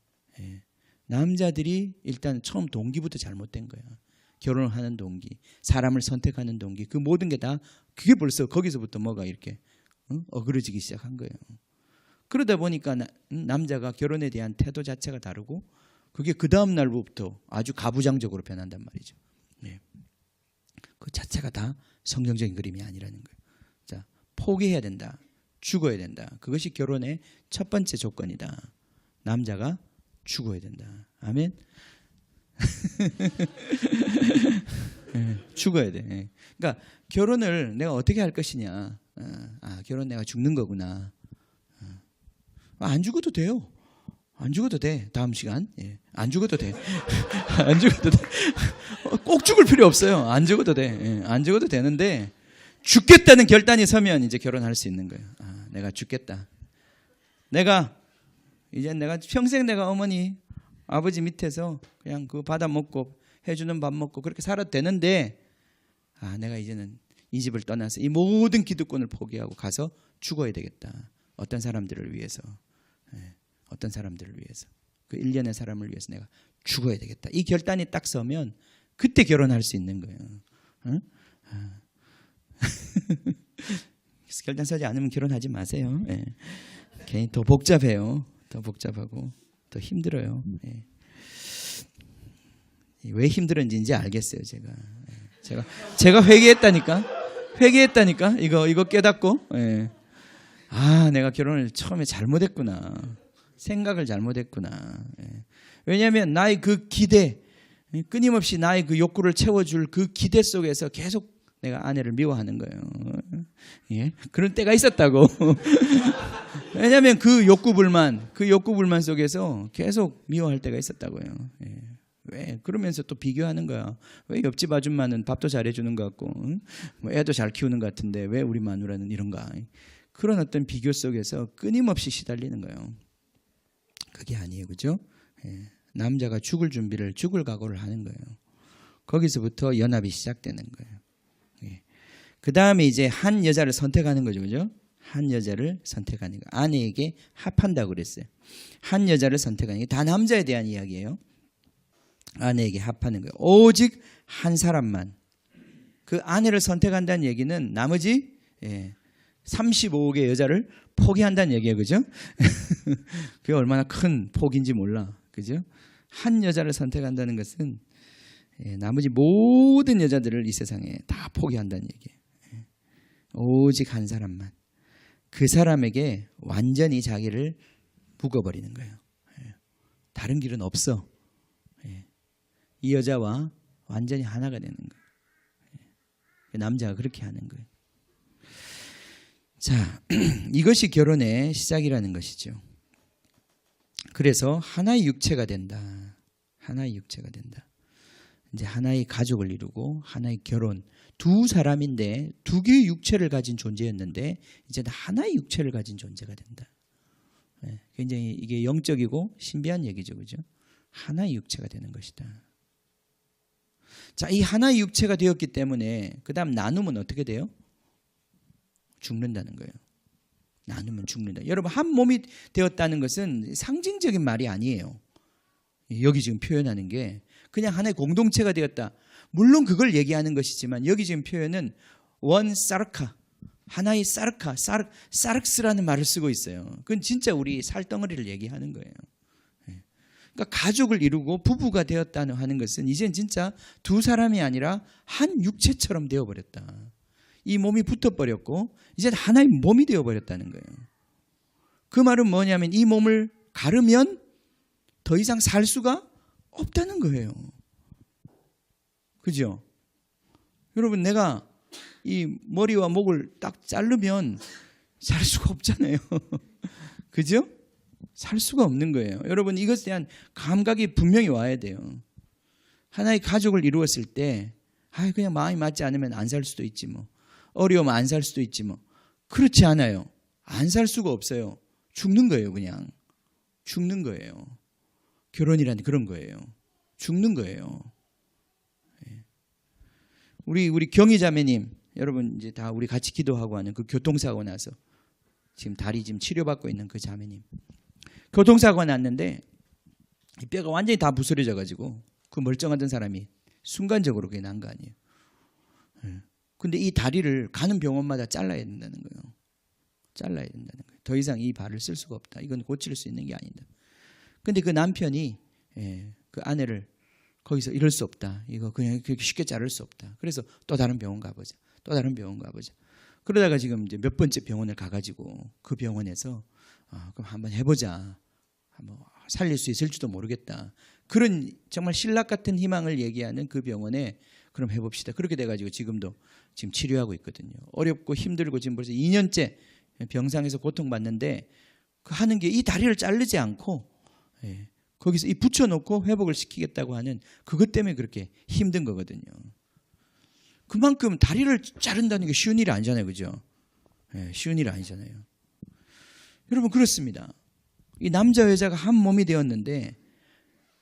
Speaker 1: 일단 처음 동기부터 잘못된 거야. 결혼을 하는 동기, 사람을 선택하는 동기, 그 모든 게 다 그게 벌써 거기서부터 뭐가 이렇게 어그러지기 시작한 거예요. 그러다 보니까 남자가 결혼에 대한 태도 자체가 다르고 그게 그 다음 날부터 아주 가부장적으로 변한단 말이죠. 그 자체가 다 성경적인 그림이 아니라는 거예요. 자, 포기해야 된다. 죽어야 된다. 그것이 결혼의 첫 번째 조건이다. 남자가 죽어야 된다. 아멘. 죽어야 돼. 그러니까 결혼을 내가 어떻게 할 것이냐. 결혼 내가 죽는 거구나. 안 죽어도 돼요. 안 죽어도 돼. 다음 시간. 안 죽어도 돼. 안 죽어도 돼. 꼭 죽을 필요 없어요. 안 죽어도 돼. 안 죽어도 되는데 죽겠다는 결단이 서면 이제 결혼할 수 있는 거예요. 내가 죽겠다. 이제 내가 평생 내가 어머니 아버지 밑에서 그냥 그 받아 먹고 해주는 밥 먹고 그렇게 살아도 되는데 내가 이제는 이 집을 떠나서 이 모든 기득권을 포기하고 가서 죽어야 되겠다. 어떤 사람들을 위해서 그 1년의 사람을 위해서 내가 죽어야 되겠다. 이 결단이 딱 서면 그때 결혼할 수 있는 거예요. 결단 서지 않으면 결혼하지 마세요. 괜히 더 복잡해요. 더 복잡하고 더 힘들어요. 왜 힘들었는지 이제 알겠어요. 제가 회개했다니까 이거 깨닫고 내가 결혼을 처음에 잘못했구나. 생각을 잘못했구나. 왜냐하면 나의 그 기대, 끊임없이 나의 그 욕구를 채워줄 그 기대 속에서 계속 내가 아내를 미워하는 거예요. 그런 때가 있었다고. 왜냐하면 그 욕구 불만 속에서 계속 미워할 때가 있었다고요. 왜? 그러면서 또 비교하는 거야. 왜 옆집 아줌마는 밥도 잘해주는 것 같고, 뭐 애도 잘 키우는 것 같은데 왜 우리 마누라는 이런가? 그런 어떤 비교 속에서 끊임없이 시달리는 거예요. 그게 아니에요, 그죠? 남자가 죽을 각오를 하는 거예요. 거기서부터 연합이 시작되는 거예요. 그 다음에 이제 한 여자를 선택하는 거죠, 그죠? 한 여자를 선택하는 거. 아내에게 합한다고 그랬어요. 한 여자를 선택하는 게 다 남자에 대한 이야기예요. 아내에게 합하는 거예요. 오직 한 사람만. 그 아내를 선택한다는 얘기는 나머지 35억의 여자를 포기한다는 얘기예요, 그죠? 그게 얼마나 큰 포기인지 몰라, 그죠? 한 여자를 선택한다는 것은 나머지 모든 여자들을 이 세상에 다 포기한다는 얘기예요. 오직 한 사람만. 그 사람에게 완전히 자기를 묶어버리는 거예요. 다른 길은 없어. 이 여자와 완전히 하나가 되는 거예요. 남자가 그렇게 하는 거예요. 자, 이것이 결혼의 시작이라는 것이죠. 그래서 하나의 육체가 된다. 하나의 육체가 된다. 이제 하나의 가족을 이루고 하나의 결혼. 두 사람인데 두 개의 육체를 가진 존재였는데 이제 하나의 육체를 가진 존재가 된다. 굉장히 이게 영적이고 신비한 얘기죠, 그죠? 하나의 육체가 되는 것이다. 자, 이 하나의 육체가 되었기 때문에 그 다음 나누면 어떻게 돼요? 죽는다는 거예요. 나누면 죽는다. 여러분, 한 몸이 되었다는 것은 상징적인 말이 아니에요. 여기 지금 표현하는 게 그냥 하나의 공동체가 되었다. 물론 그걸 얘기하는 것이지만 여기 지금 표현은 원 사르카, 하나의 사르카, 사르크스라는 말을 쓰고 있어요. 그건 진짜 우리 살덩어리를 얘기하는 거예요. 그러니까 가족을 이루고 부부가 되었다는 하는 것은 이젠 진짜 두 사람이 아니라 한 육체처럼 되어버렸다. 이 몸이 붙어버렸고 이제 하나의 몸이 되어버렸다는 거예요. 그 말은 뭐냐면 이 몸을 가르면 더 이상 살 수가 없다는 거예요. 그죠? 여러분, 내가 이 머리와 목을 딱 자르면 살 수가 없잖아요. 그죠? 살 수가 없는 거예요. 여러분, 이것에 대한 감각이 분명히 와야 돼요. 하나의 가족을 이루었을 때 그냥 마음이 맞지 않으면 안 살 수도 있지 뭐. 어려우면 안 살 수도 있지 뭐. 그렇지 않아요. 안 살 수가 없어요. 죽는 거예요, 그냥. 죽는 거예요. 결혼이란 그런 거예요. 죽는 거예요. 우리 경희자매님, 여러분 이제 다 우리 같이 기도하고 하는 그 교통사고 나서 지금 다리 지금 치료받고 있는 그 자매님. 교통사고가 났는데 이 뼈가 완전히 다 부스러져 가지고 그 멀쩡하던 사람이 순간적으로 그게 난 거 아니에요. 근데 이 다리를 가는 병원마다 잘라야 된다는 거예요. 잘라야 된다는 거예요. 더 이상 이 발을 쓸 수가 없다. 이건 고칠 수 있는 게 아니다. 근데 그 남편이 그 아내를 거기서 이럴 수 없다. 이거 그냥 그렇게 쉽게 자를 수 없다. 그래서 또 다른 병원 가보자. 또 다른 병원 가보자. 그러다가 지금 이제 몇 번째 병원을 가가지고 그 병원에서 그럼 한번 해보자. 한번 살릴 수 있을지도 모르겠다. 그런 정말 신락 같은 희망을 얘기하는 그 병원에 그럼 해봅시다. 그렇게 돼가지고 지금도 지금 치료하고 있거든요. 어렵고 힘들고 지금 벌써 2년째 병상에서 고통받는데 그 하는 게 이 다리를 자르지 않고 거기서 이 붙여놓고 회복을 시키겠다고 하는 그것 때문에 그렇게 힘든 거거든요. 그만큼 다리를 자른다는 게 쉬운 일이 아니잖아요. 그죠? 쉬운 일이 아니잖아요. 여러분 그렇습니다. 이 남자 여자가 한 몸이 되었는데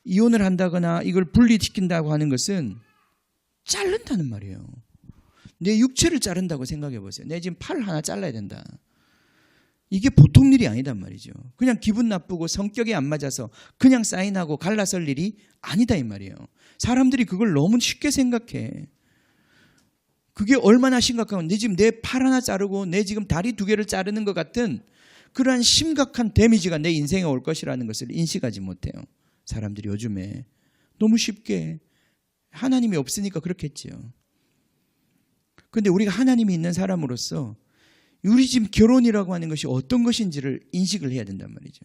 Speaker 1: 이혼을 한다거나 이걸 분리시킨다고 하는 것은 자른다는 말이에요. 내 육체를 자른다고 생각해 보세요. 내 지금 팔 하나 잘라야 된다. 이게 보통 일이 아니단 말이죠. 그냥 기분 나쁘고 성격이 안 맞아서 그냥 사인하고 갈라설 일이 아니다 이 말이에요. 사람들이 그걸 너무 쉽게 생각해. 그게 얼마나 심각하면 내 지금 내 팔 하나 자르고 내 지금 다리 2개를 자르는 것 같은 그러한 심각한 데미지가 내 인생에 올 것이라는 것을 인식하지 못해요. 사람들이 요즘에 너무 쉽게 하나님이 없으니까 그렇겠지요. 그런데 우리가 하나님이 있는 사람으로서 우리 지금 결혼이라고 하는 것이 어떤 것인지를 인식을 해야 된단 말이죠.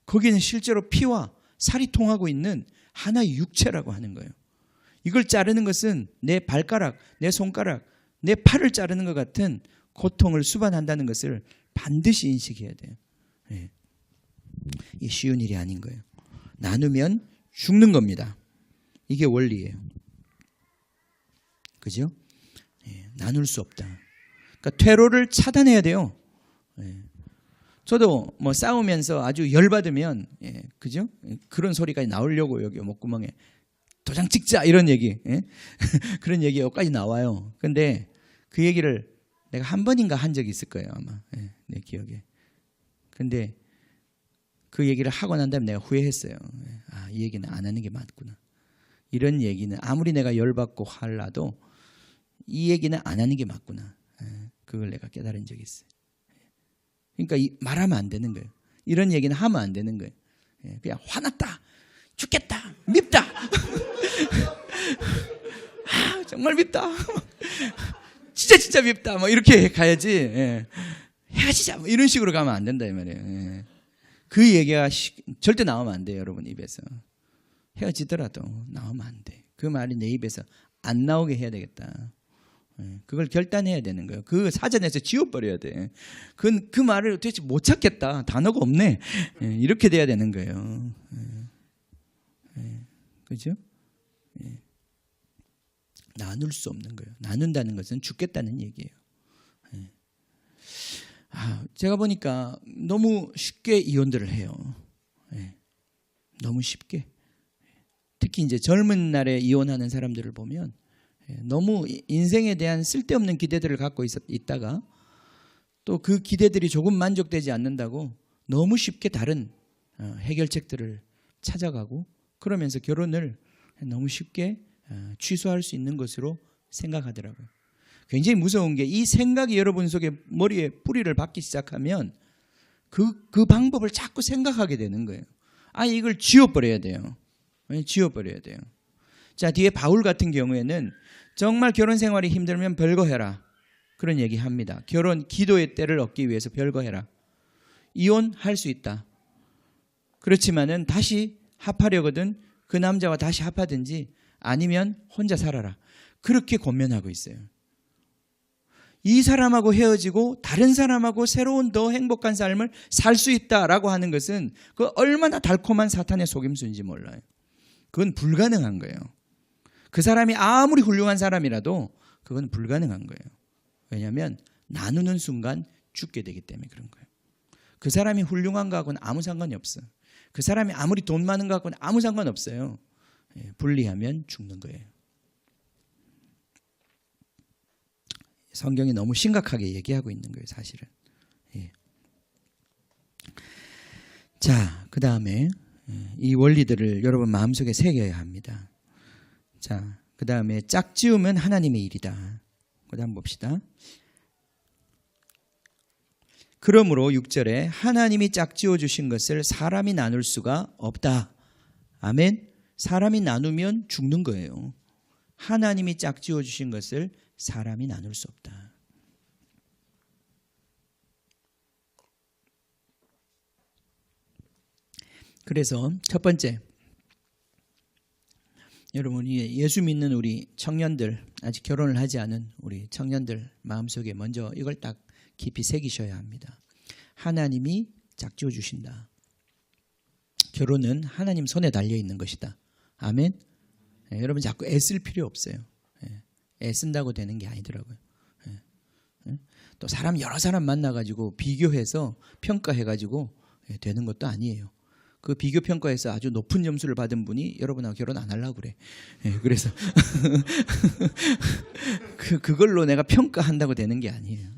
Speaker 1: 거기는 실제로 피와 살이 통하고 있는 하나의 육체라고 하는 거예요. 이걸 자르는 것은 내 발가락, 내 손가락, 내 팔을 자르는 것 같은 고통을 수반한다는 것을 반드시 인식해야 돼요. 이게 쉬운 일이 아닌 거예요. 나누면 죽는 겁니다. 이게 원리예요. 그죠? 나눌 수 없다. 그러니까 퇴로를 차단해야 돼요. 저도 뭐 싸우면서 아주 열받으면 그죠? 그런 소리까지 나오려고 여기 목구멍에 도장 찍자 이런 얘기 그런 얘기 여기까지 나와요. 근데 그 얘기를 내가 한 번인가 한 적이 있을 거예요 아마 내 기억에. 근데 그 얘기를 하고 난 다음에 내가 후회했어요. 이 얘기는 안 하는 게 맞구나. 이런 얘기는 아무리 내가 열받고 화를 나도 이 얘기는 안 하는 게 맞구나. 그걸 내가 깨달은 적이 있어요. 그러니까 말하면 안 되는 거예요. 이런 얘기는 하면 안 되는 거예요. 그냥 화났다, 죽겠다, 밉다, 정말 밉다, 진짜 밉다, 뭐 이렇게 가야지. 헤어지자, 뭐 이런 식으로 가면 안 된다 이 말이에요. 그 얘기가 절대 나오면 안 돼요, 여러분 입에서. 헤어지더라도 나오면 안 돼. 그 말이 내 입에서 안 나오게 해야 되겠다. 그걸 결단해야 되는 거예요. 그 사전에서 지워버려야 돼. 그 말을 도대체 못 찾겠다. 단어가 없네. 이렇게 돼야 되는 거예요. 그죠? 나눌 수 없는 거예요. 나눈다는 것은 죽겠다는 얘기예요. 제가 보니까 너무 쉽게 이혼들을 해요. 너무 쉽게. 특히 이제 젊은 날에 이혼하는 사람들을 보면 너무 인생에 대한 쓸데없는 기대들을 갖고 있다가 또 그 기대들이 조금 만족되지 않는다고 너무 쉽게 다른 해결책들을 찾아가고 그러면서 결혼을 너무 쉽게 취소할 수 있는 것으로 생각하더라고요. 굉장히 무서운 게 이 생각이 여러분 속에 머리에 뿌리를 박기 시작하면 그 방법을 자꾸 생각하게 되는 거예요. 이걸 지워버려야 돼요. 지워버려야 돼요. 자, 뒤에 바울 같은 경우에는 정말 결혼 생활이 힘들면 별거해라. 그런 얘기 합니다. 결혼 기도의 때를 얻기 위해서 별거해라. 이혼할 수 있다. 그렇지만은 다시 합하려거든 그 남자와 다시 합하든지 아니면 혼자 살아라. 그렇게 권면하고 있어요. 이 사람하고 헤어지고 다른 사람하고 새로운 더 행복한 삶을 살 수 있다라고 하는 것은 그 얼마나 달콤한 사탄의 속임수인지 몰라요. 그건 불가능한 거예요. 그 사람이 아무리 훌륭한 사람이라도 그건 불가능한 거예요. 왜냐하면 나누는 순간 죽게 되기 때문에 그런 거예요. 그 사람이 훌륭한 거하고는 아무 상관이 없어요. 그 사람이 아무리 돈 많은 거하고는 아무 상관없어요. 분리하면 죽는 거예요. 성경이 너무 심각하게 얘기하고 있는 거예요, 사실은. 자, 그 다음에 이 원리들을 여러분 마음속에 새겨야 합니다. 자, 그 다음에 짝지우면 하나님의 일이다. 그 다음 봅시다. 그러므로 6절에 하나님이 짝지어 주신 것을 사람이 나눌 수가 없다. 아멘. 사람이 나누면 죽는 거예요. 하나님이 짝지어 주신 것을 사람이 나눌 수 없다. 그래서 첫 번째, 여러분 예수 믿는 우리 청년들, 아직 결혼을 하지 않은 우리 청년들 마음속에 먼저 이걸 딱 깊이 새기셔야 합니다. 하나님이 짝지어 주신다. 결혼은 하나님 손에 달려 있는 것이다. 아멘. 여러분 자꾸 애쓸 필요 없어요. 애쓴다고 되는 게 아니더라고요. 또 사람 여러 사람 만나가지고 비교해서 평가해가지고 되는 것도 아니에요. 그 비교 평가에서 아주 높은 점수를 받은 분이 여러분하고 결혼 안 하려고 그래. 그래서 그걸로 내가 평가한다고 되는 게 아니에요.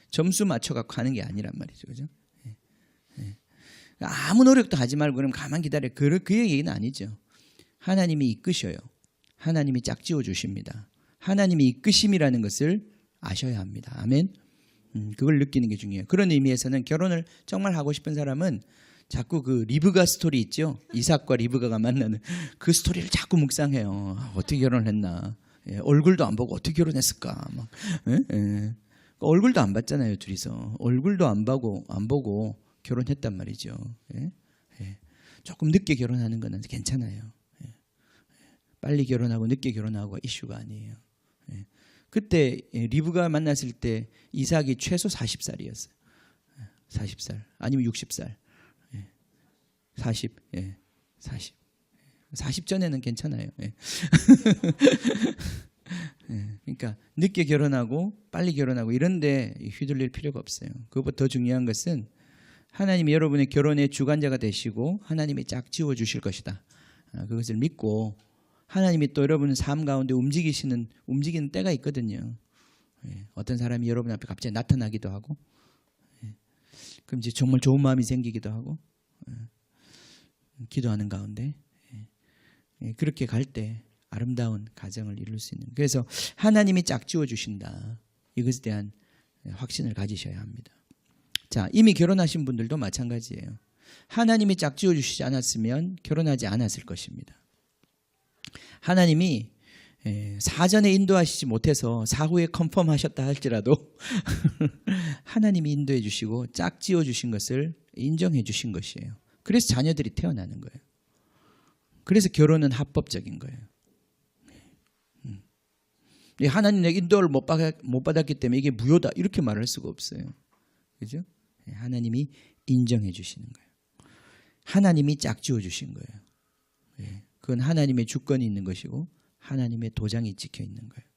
Speaker 1: 점수 맞춰갖고 하는 게 아니란 말이죠, 그죠? 아무 노력도 하지 말고 그럼 가만 기다려. 그 얘기는 아니죠. 하나님이 이끄셔요. 하나님이 짝지어 주십니다. 하나님이 이끄심이라는 것을 아셔야 합니다. 아멘. 그걸 느끼는 게 중요해요. 그런 의미에서는 결혼을 정말 하고 싶은 사람은 자꾸 그 리브가 스토리 있죠. 이삭과 리브가가 만나는 그 스토리를 자꾸 묵상해요. 어떻게 결혼을 했나. 얼굴도 안 보고 어떻게 결혼했을까. 막. 얼굴도 안 봤잖아요, 둘이서. 얼굴도 안 보고 결혼했단 말이죠. 조금 늦게 결혼하는 건 괜찮아요. 빨리 결혼하고 늦게 결혼하고 이슈가 아니에요. 그때 리브가 만났을 때 이삭이 최소 40살이었어요. 40살 아니면 60살. 40. 40 전에는 괜찮아요. 그러니까 늦게 결혼하고 빨리 결혼하고 이런데 휘둘릴 필요가 없어요. 그것보다 더 중요한 것은 하나님이 여러분의 결혼의 주관자가 되시고 하나님이 짝지어 주실 것이다. 그것을 믿고 하나님이 또 여러분 삶 가운데 움직이는 때가 있거든요. 어떤 사람이 여러분 앞에 갑자기 나타나기도 하고, 그럼 이제 정말 좋은 마음이 생기기도 하고, 기도하는 가운데 그렇게 갈 때 아름다운 가정을 이룰 수 있는. 그래서 하나님이 짝지어 주신다. 이것에 대한 확신을 가지셔야 합니다. 자, 이미 결혼하신 분들도 마찬가지예요. 하나님이 짝지어 주시지 않았으면 결혼하지 않았을 것입니다. 하나님이 사전에 인도하시지 못해서 사후에 컨펌하셨다 할지라도 하나님이 인도해 주시고 짝지어 주신 것을 인정해 주신 것이에요. 그래서 자녀들이 태어나는 거예요. 그래서 결혼은 합법적인 거예요. 하나님 인도를 못 받았기 때문에 이게 무효다 이렇게 말할 수가 없어요. 그죠? 하나님이 인정해 주시는 거예요. 하나님이 짝지어 주신 거예요. 그건 하나님의 주권이 있는 것이고 하나님의 도장이 찍혀 있는 거예요.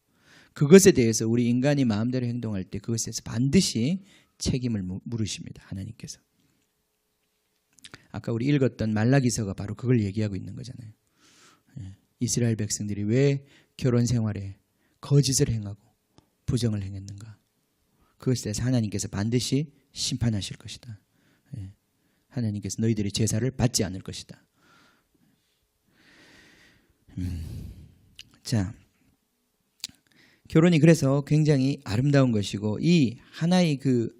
Speaker 1: 그것에 대해서 우리 인간이 마음대로 행동할 때 그것에서 반드시 책임을 물으십니다. 하나님께서. 아까 우리 읽었던 말라기서가 바로 그걸 얘기하고 있는 거잖아요. 이스라엘 백성들이 왜 결혼 생활에 거짓을 행하고 부정을 행했는가. 그것에 대해서 하나님께서 반드시 심판하실 것이다. 하나님께서 너희들이 제사를 받지 않을 것이다. 자, 결혼이 그래서 굉장히 아름다운 것이고 이 하나의 그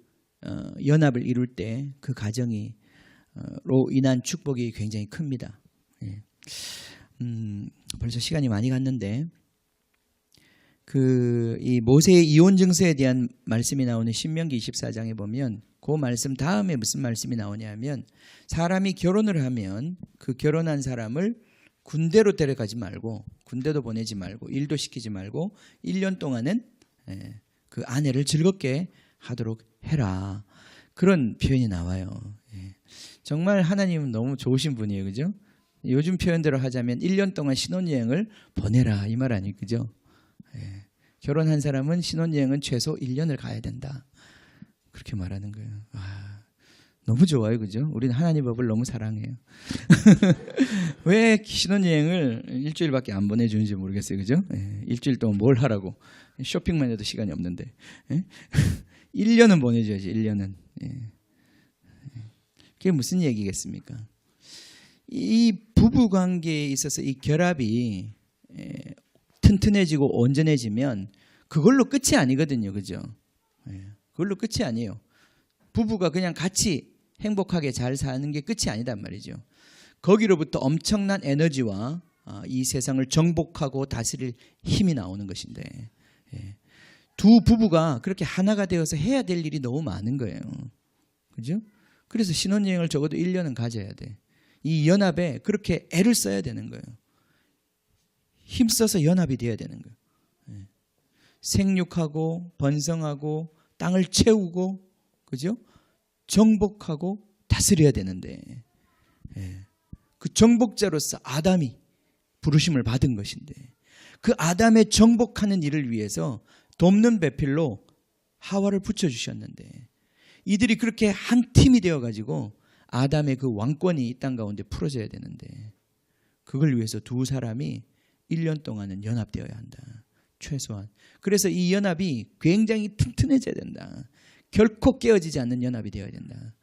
Speaker 1: 연합을 이룰 때 그 가정이 로 인한 축복이 굉장히 큽니다. 벌써 시간이 많이 갔는데 이 모세의 이혼 증서에 대한 말씀이 나오는 신명기 24장에 보면 그 말씀 다음에 무슨 말씀이 나오냐면 사람이 결혼을 하면 그 결혼한 사람을 군대로 데려가지 말고 군대도 보내지 말고 일도 시키지 말고 1년 동안은 그 아내를 즐겁게 하도록 해라. 그런 표현이 나와요. 정말 하나님은 너무 좋으신 분이에요. 그죠? 요즘 표현대로 하자면 1년 동안 신혼여행을 보내라 이 말 아니에요, 그죠? 예. 결혼한 사람은 신혼여행은 최소 1년을 가야 된다, 그렇게 말하는 거예요. 너무 좋아요, 그죠? 우리는 하나님 법을 너무 사랑해요. 왜 신혼여행을 일주일밖에 안 보내주는지 모르겠어요, 그죠? 예. 일주일 동안 뭘 하라고, 쇼핑만 해도 시간이 없는데. 예? 1년은 보내줘야지, 1년은. 예. 그게 무슨 얘기겠습니까? 이 부부관계에 있어서 이 결합이 튼튼해지고 온전해지면 그걸로 끝이 아니거든요, 그죠? 그걸로 끝이 아니에요. 부부가 그냥 같이 행복하게 잘 사는 게 끝이 아니단 말이죠. 거기로부터 엄청난 에너지와 이 세상을 정복하고 다스릴 힘이 나오는 것인데, 두 부부가 그렇게 하나가 되어서 해야 될 일이 너무 많은 거예요, 그죠? 그래서 신혼여행을 적어도 1년은 가져야 돼. 이 연합에 그렇게 애를 써야 되는 거예요. 힘써서 연합이 되어야 되는 거예요. 생육하고 번성하고 땅을 채우고, 그죠? 정복하고 다스려야 되는데, 그 정복자로서 아담이 부르심을 받은 것인데, 그 아담의 정복하는 일을 위해서 돕는 배필로 하와를 붙여주셨는데, 이들이 그렇게 한 팀이 되어가지고 아담의 그 왕권이 이 땅 가운데 풀어져야 되는데, 그걸 위해서 두 사람이 1년 동안은 연합되어야 한다, 최소한. 그래서 이 연합이 굉장히 튼튼해져야 된다. 결코 깨어지지 않는 연합이 되어야 된다.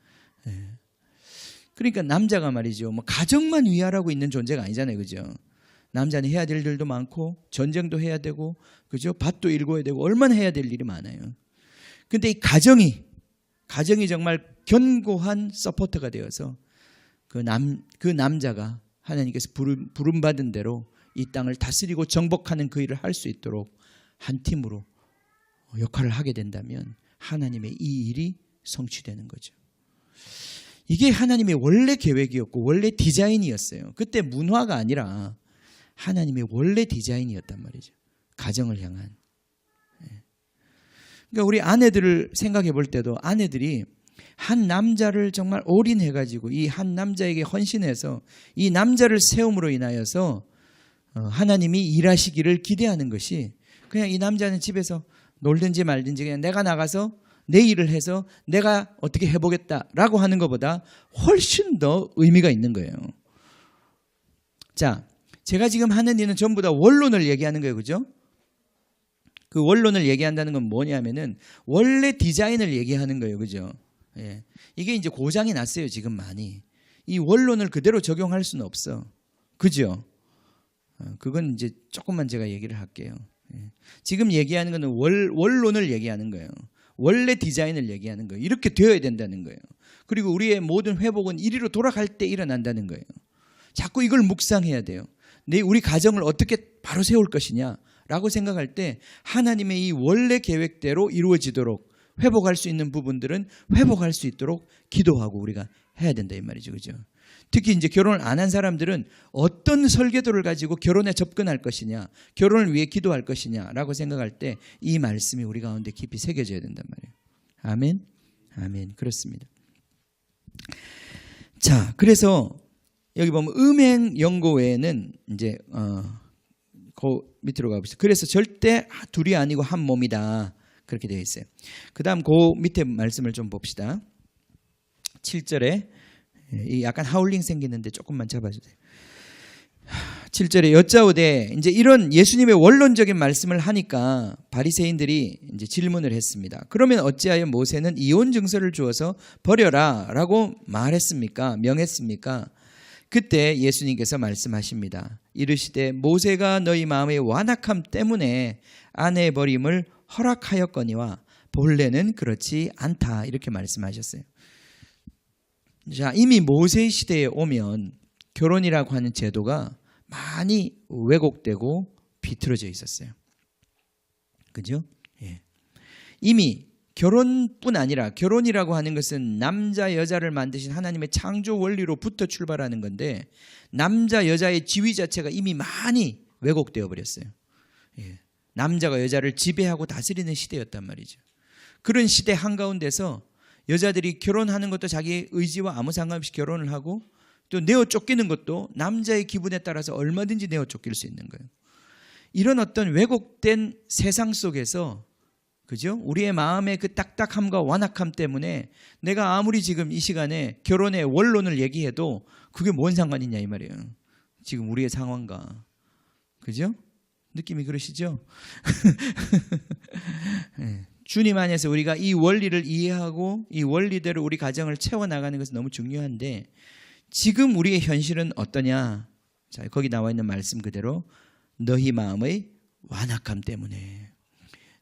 Speaker 1: 그러니까 남자가 말이죠, 뭐 가정만 위하라고 있는 존재가 아니잖아요, 그죠? 남자는 해야 될 일도 많고 전쟁도 해야 되고, 그죠? 밭도 일궈야 되고 얼마나 해야 될 일이 많아요. 근데 이 가정이 정말 견고한 서포터가 되어서 그 남자가 하나님께서 부름받은 대로 이 땅을 다스리고 정복하는 그 일을 할 수 있도록 한 팀으로 역할을 하게 된다면 하나님의 이 일이 성취되는 거죠. 이게 하나님의 원래 계획이었고 원래 디자인이었어요. 그때 문화가 아니라 하나님의 원래 디자인이었단 말이죠. 가정을 향한. 그러니까 우리 아내들을 생각해 볼 때도 아내들이 한 남자를 정말 올인해가지고 이 한 남자에게 헌신해서 이 남자를 세움으로 인하여서 하나님이 일하시기를 기대하는 것이, 그냥 이 남자는 집에서 놀든지 말든지 그냥 내가 나가서 내 일을 해서 내가 어떻게 해보겠다라고 하는 것보다 훨씬 더 의미가 있는 거예요. 자, 제가 지금 하는 일은 전부 다 원론을 얘기하는 거예요, 그죠? 그 원론을 얘기한다는 건 뭐냐면은 원래 디자인을 얘기하는 거예요, 그죠? 예. 이게 이제 고장이 났어요, 지금 많이. 이 원론을 그대로 적용할 수는 없어, 그죠? 그건 이제 조금만 제가 얘기를 할게요. 예. 지금 얘기하는 거는 원론을 얘기하는 거예요. 원래 디자인을 얘기하는 거예요. 이렇게 되어야 된다는 거예요. 그리고 우리의 모든 회복은 이리로 돌아갈 때 일어난다는 거예요. 자꾸 이걸 묵상해야 돼요. 우리 가정을 어떻게 바로 세울 것이냐 라고 생각할 때 하나님의 이 원래 계획대로 이루어지도록 회복할 수 있는 부분들은 회복할 수 있도록 기도하고 우리가 해야 된다 이 말이죠, 그죠? 특히 이제 결혼을 안 한 사람들은 어떤 설계도를 가지고 결혼에 접근할 것이냐, 결혼을 위해 기도할 것이냐라고 생각할 때 이 말씀이 우리 가운데 깊이 새겨져야 된단 말이에요. 아멘, 아멘. 그렇습니다. 자, 그래서 여기 보면 음행 연고 외에는 이제 그 밑으로 가보시죠. 그래서 절대 둘이 아니고 한 몸이다, 그렇게 되어 있어요. 그 다음 그 밑에 말씀을 좀 봅시다. 7절에 약간 하울링 생기는데 조금만 잡아주세요. 7절에 여짜오되, 이제 이런 예수님의 원론적인 말씀을 하니까 바리새인들이 이제 질문을 했습니다. 그러면 어찌하여 모세는 이혼 증서를 주어서 버려라라고 말했습니까? 명했습니까? 그때 예수님께서 말씀하십니다. 이르시되 모세가 너희 마음의 완악함 때문에 아내 버림을 허락하였거니와 본래는 그렇지 않다, 이렇게 말씀하셨어요. 자, 이미 모세 시대에 오면 결혼이라고 하는 제도가 많이 왜곡되고 비틀어져 있었어요. 그죠? 예. 이미 결혼뿐 아니라 결혼이라고 하는 것은 남자 여자를 만드신 하나님의 창조 원리로부터 출발하는 건데 남자 여자의 지위 자체가 이미 많이 왜곡되어 버렸어요. 예. 남자가 여자를 지배하고 다스리는 시대였단 말이죠. 그런 시대 한가운데서 여자들이 결혼하는 것도 자기 의지와 아무 상관없이 결혼을 하고 또 내어 쫓기는 것도 남자의 기분에 따라서 얼마든지 내어 쫓길 수 있는 거예요. 이런 어떤 왜곡된 세상 속에서, 그죠? 우리의 마음의 그 딱딱함과 완악함 때문에 내가 아무리 지금 이 시간에 결혼의 원론을 얘기해도 그게 뭔 상관이냐 이 말이에요. 지금 우리의 상황과. 그죠? 느낌이 그러시죠? 네. 주님 안에서 우리가 이 원리를 이해하고 이 원리대로 우리 가정을 채워나가는 것은 너무 중요한데, 지금 우리의 현실은 어떠냐? 자, 거기 나와 있는 말씀 그대로 너희 마음의 완악함 때문에,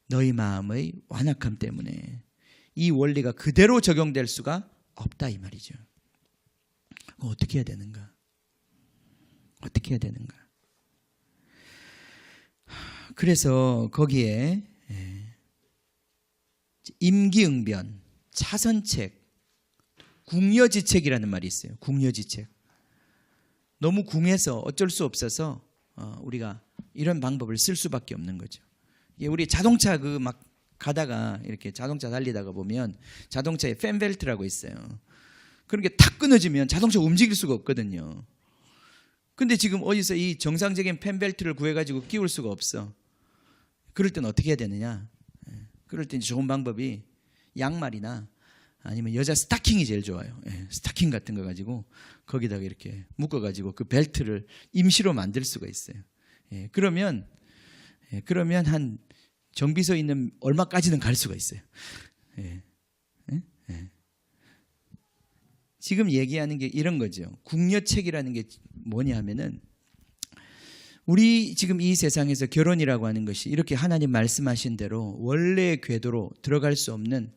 Speaker 1: 너희 마음의 완악함 때문에 이 원리가 그대로 적용될 수가 없다 이 말이죠. 어떻게 해야 되는가? 어떻게 해야 되는가? 그래서 거기에 임기응변, 차선책, 궁여지책이라는 말이 있어요. 궁여지책. 너무 궁해서 어쩔 수 없어서 우리가 이런 방법을 쓸 수밖에 없는 거죠. 우리 자동차 그 막 가다가 이렇게 자동차 달리다가 보면 자동차에 팬벨트라고 있어요. 그런 게 탁 끊어지면 자동차 움직일 수가 없거든요. 근데 지금 어디서 이 정상적인 팬벨트를 구해가지고 끼울 수가 없어. 그럴 땐 어떻게 해야 되느냐? 그럴 땐 좋은 방법이 양말이나 아니면 여자 스타킹이 제일 좋아요. 스타킹 같은 거 가지고 거기다가 이렇게 묶어가지고 그 벨트를 임시로 만들 수가 있어요. 그러면 한 정비소에 있는 얼마까지는 갈 수가 있어요. 지금 얘기하는 게 이런 거죠. 궁여책이라는 게 뭐냐 하면은, 우리 지금 이 세상에서 결혼이라고 하는 것이 이렇게 하나님 말씀하신 대로 원래의 궤도로 들어갈 수 없는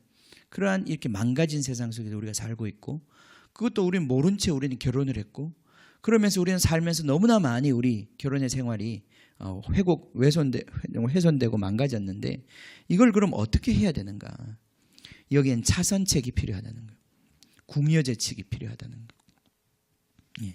Speaker 1: 그러한 이렇게 망가진 세상 속에서 우리가 살고 있고, 그것도 우리는 모른 채 우리는 결혼을 했고, 그러면서 우리는 살면서 너무나 많이 우리 결혼의 생활이 훼손되고 망가졌는데, 이걸 그럼 어떻게 해야 되는가? 여기엔 차선책이 필요하다는 거예요. 궁여제책이 필요하다는 거예요.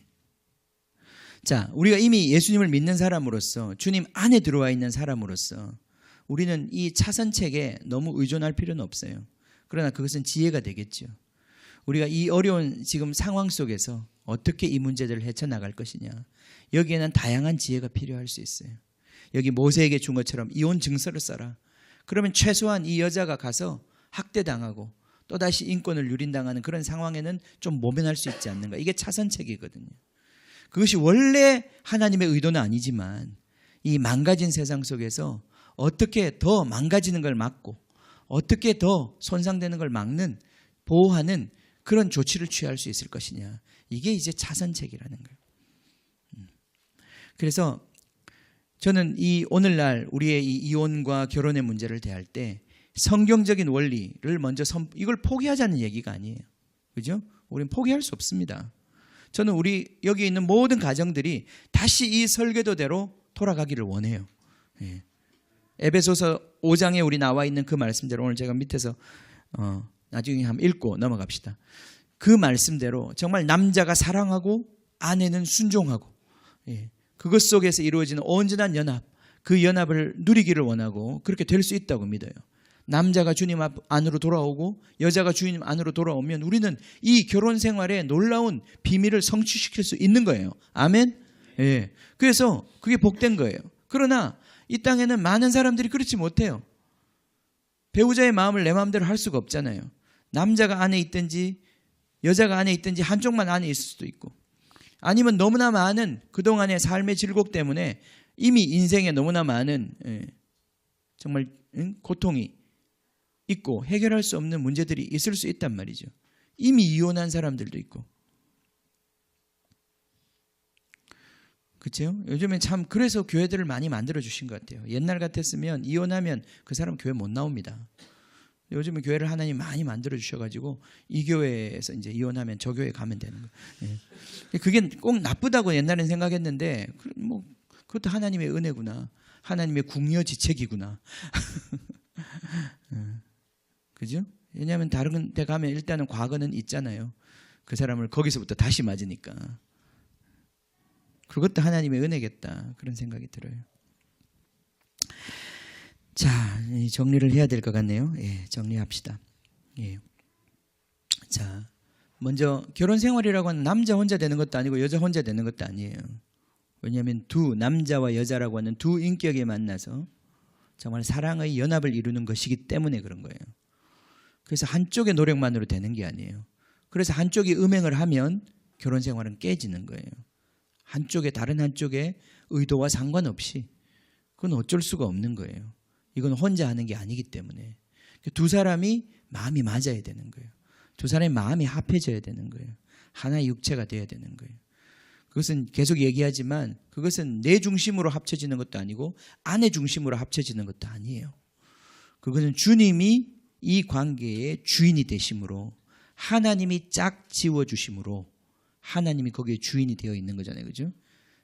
Speaker 1: 자, 우리가 이미 예수님을 믿는 사람으로서, 주님 안에 들어와 있는 사람으로서 우리는 이 차선책에 너무 의존할 필요는 없어요. 그러나 그것은 지혜가 되겠죠. 우리가 이 어려운 지금 상황 속에서 어떻게 이 문제들을 헤쳐나갈 것이냐, 여기에는 다양한 지혜가 필요할 수 있어요. 여기 모세에게 준 것처럼 이혼 증서를 써라. 그러면 최소한 이 여자가 가서 학대당하고 또다시 인권을 유린당하는 그런 상황에는 좀 모면할 수 있지 않는가. 이게 차선책이거든요. 그것이 원래 하나님의 의도는 아니지만 이 망가진 세상 속에서 어떻게 더 망가지는 걸 막고 어떻게 더 손상되는 걸 막는, 보호하는 그런 조치를 취할 수 있을 것이냐. 이게 이제 차선책이라는 거예요. 그래서 저는 이 오늘날 우리의 이 이혼과 결혼의 문제를 대할 때 성경적인 원리를 먼저 이걸 포기하자는 얘기가 아니에요. 그죠? 우리는 포기할 수 없습니다. 저는 우리 여기 있는 모든 가정들이 다시 이 설계도대로 돌아가기를 원해요. 에베소서 5장에 우리 나와 있는 그 말씀대로 오늘 제가 밑에서 나중에 한번 읽고 넘어갑시다. 그 말씀대로 정말 남자가 사랑하고 아내는 순종하고, 그것 속에서 이루어지는 온전한 연합, 그 연합을 누리기를 원하고 그렇게 될 수 있다고 믿어요. 남자가 주님 안으로 돌아오고 여자가 주님 안으로 돌아오면 우리는 이 결혼 생활의 놀라운 비밀을 성취시킬 수 있는 거예요. 아멘? 예. 그래서 그게 복된 거예요. 그러나 이 땅에는 많은 사람들이 그렇지 못해요. 배우자의 마음을 내 마음대로 할 수가 없잖아요. 남자가 안에 있든지 여자가 안에 있든지 한쪽만 안에 있을 수도 있고, 아니면 너무나 많은 그동안의 삶의 질곡 때문에 이미 인생에 너무나 많은 정말 고통이 있고 해결할 수 없는 문제들이 있을 수 있단 말이죠. 이미 이혼한 사람들도 있고. 그렇죠? 요즘엔 참 그래서 교회들을 많이 만들어 주신 것 같아요. 옛날 같았으면 이혼하면 그 사람 교회 못 나옵니다. 요즘은 교회를 하나님 많이 만들어 주셔가지고 이 교회에서 이제 이혼하면 저 교회 가면 되는 거예요. 그게 꼭 나쁘다고 옛날엔 생각했는데, 뭐 그것도 하나님의 은혜구나, 하나님의 궁여지책이구나. 그죠? 왜냐하면 다른 데 가면 일단은 과거는 있잖아요. 그 사람을 거기서부터 다시 맞으니까. 그것도 하나님의 은혜겠다, 그런 생각이 들어요. 자, 정리를 해야 될 것 같네요. 정리합시다. 자, 먼저 결혼 생활이라고 하는 남자 혼자 되는 것도 아니고 여자 혼자 되는 것도 아니에요. 왜냐하면 두 남자와 여자라고 하는 두 인격이 만나서 정말 사랑의 연합을 이루는 것이기 때문에 그런 거예요. 그래서 한쪽의 노력만으로 되는 게 아니에요. 그래서 한쪽이 음행을 하면 결혼 생활은 깨지는 거예요. 다른 한쪽의 의도와 상관없이 그건 어쩔 수가 없는 거예요. 이건 혼자 하는 게 아니기 때문에 두 사람이 마음이 맞아야 되는 거예요. 두 사람의 마음이 합해져야 되는 거예요. 하나의 육체가 돼야 되는 거예요. 그것은 계속 얘기하지만 그것은 내 중심으로 합쳐지는 것도 아니고 아내 중심으로 합쳐지는 것도 아니에요. 그것은 주님이 이 관계의 주인이 되심으로 하나님이 짝 지어주심으로 하나님이 거기에 주인이 되어 있는 거잖아요. 그죠?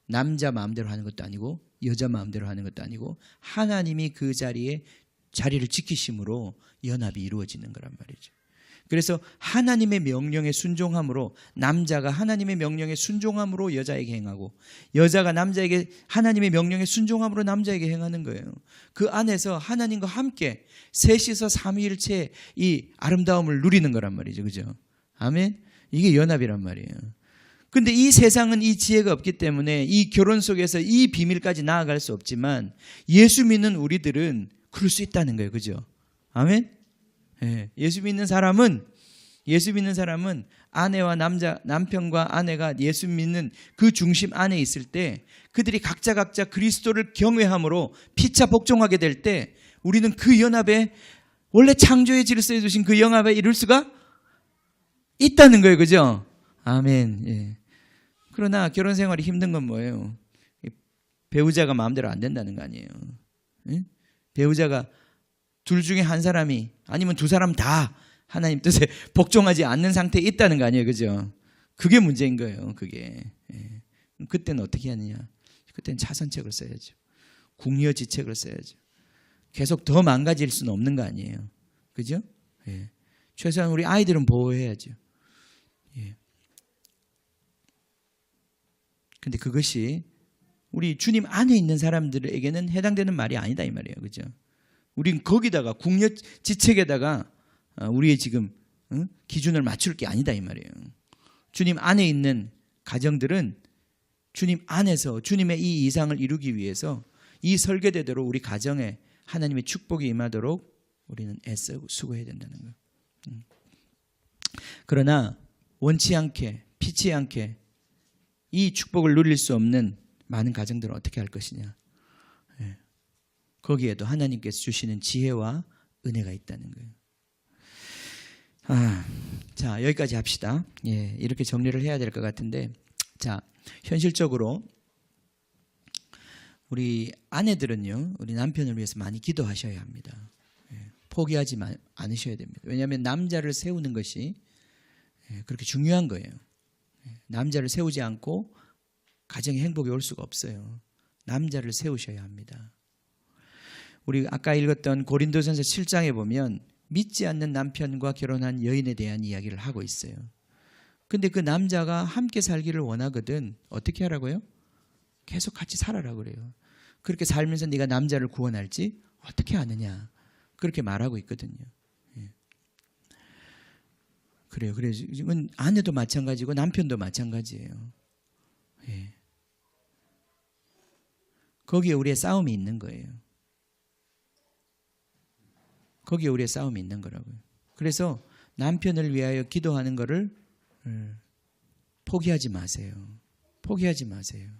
Speaker 1: 남자 마음대로 하는 것도 아니고 여자 마음대로 하는 것도 아니고 하나님이 그 자리를 지키심으로 연합이 이루어지는 거란 말이죠. 그래서 하나님의 명령에 순종함으로 남자가 하나님의 명령에 순종함으로 여자에게 행하고 여자가 남자에게 하나님의 명령에 순종함으로 남자에게 행하는 거예요. 그 안에서 하나님과 함께 셋이서 삼위일체 이 아름다움을 누리는 거란 말이죠. 그죠? 아멘? 이게 연합이란 말이에요. 근데 이 세상은 이 지혜가 없기 때문에 이 결혼 속에서 이 비밀까지 나아갈 수 없지만 예수 믿는 우리들은 그럴 수 있다는 거예요. 그죠? 아멘? 네. 예수 믿는 사람은 아내와 남편과 아내가 예수 믿는 그 중심 안에 있을 때 그들이 각자 그리스도를 경외함으로 피차 복종하게 될 때 우리는 그 연합에 원래 창조의 질서에 두신 그 연합에 이룰 수가 있다는 거예요. 그죠? 아멘. 예. 그러나 결혼 생활이 힘든 건 뭐예요? 배우자가 마음대로 안 된다는 거 아니에요. 예? 배우자가 둘 중에 한 사람이 아니면 두 사람 다 하나님 뜻에 복종하지 않는 상태에 있다는 거 아니에요. 그죠? 그게 문제인 거예요. 그게. 예. 그때는 어떻게 하느냐? 그때는 차선책을 써야죠. 궁여지책을 써야죠. 계속 더 망가질 수는 없는 거 아니에요. 그죠? 예. 최소한 우리 아이들은 보호해야죠. 예. 근데 그것이 우리 주님 안에 있는 사람들에게는 해당되는 말이 아니다 이 말이에요. 그죠? 우린 거기다가 궁여지책에다가 우리의 지금 기준을 맞출 게 아니다 이 말이에요. 주님 안에 있는 가정들은 주님 안에서 주님의 이 이상을 이루기 위해서 이 설계대로 우리 가정에 하나님의 축복이 임하도록 우리는 애써 수고해야 된다는 거예요. 그러나 원치 않게 피치 않게 이 축복을 누릴 수 없는 많은 가정들은 어떻게 할 것이냐. 거기에도 하나님께서 주시는 지혜와 은혜가 있다는 거예요. 자, 여기까지 합시다. 예, 이렇게 정리를 해야 될 것 같은데, 자, 현실적으로 우리 아내들은요, 우리 남편을 위해서 많이 기도하셔야 합니다. 예, 포기하지 않으셔야 됩니다. 왜냐하면 남자를 세우는 것이 그렇게 중요한 거예요. 남자를 세우지 않고 가정의 행복이 올 수가 없어요. 남자를 세우셔야 합니다. 우리 아까 읽었던 고린도전서 7장에 보면 믿지 않는 남편과 결혼한 여인에 대한 이야기를 하고 있어요. 근데 그 남자가 함께 살기를 원하거든 어떻게 하라고요? 계속 같이 살아라 그래요. 그렇게 살면서 네가 남자를 구원할지 어떻게 아느냐 그렇게 말하고 있거든요. 그래요. 그래서 지금 아내도 마찬가지고 남편도 마찬가지예요. 예. 거기에 우리의 싸움이 있는 거예요. 거기에 우리의 싸움이 있는 거라고요. 그래서 남편을 위하여 기도하는 거를 포기하지 마세요. 포기하지 마세요.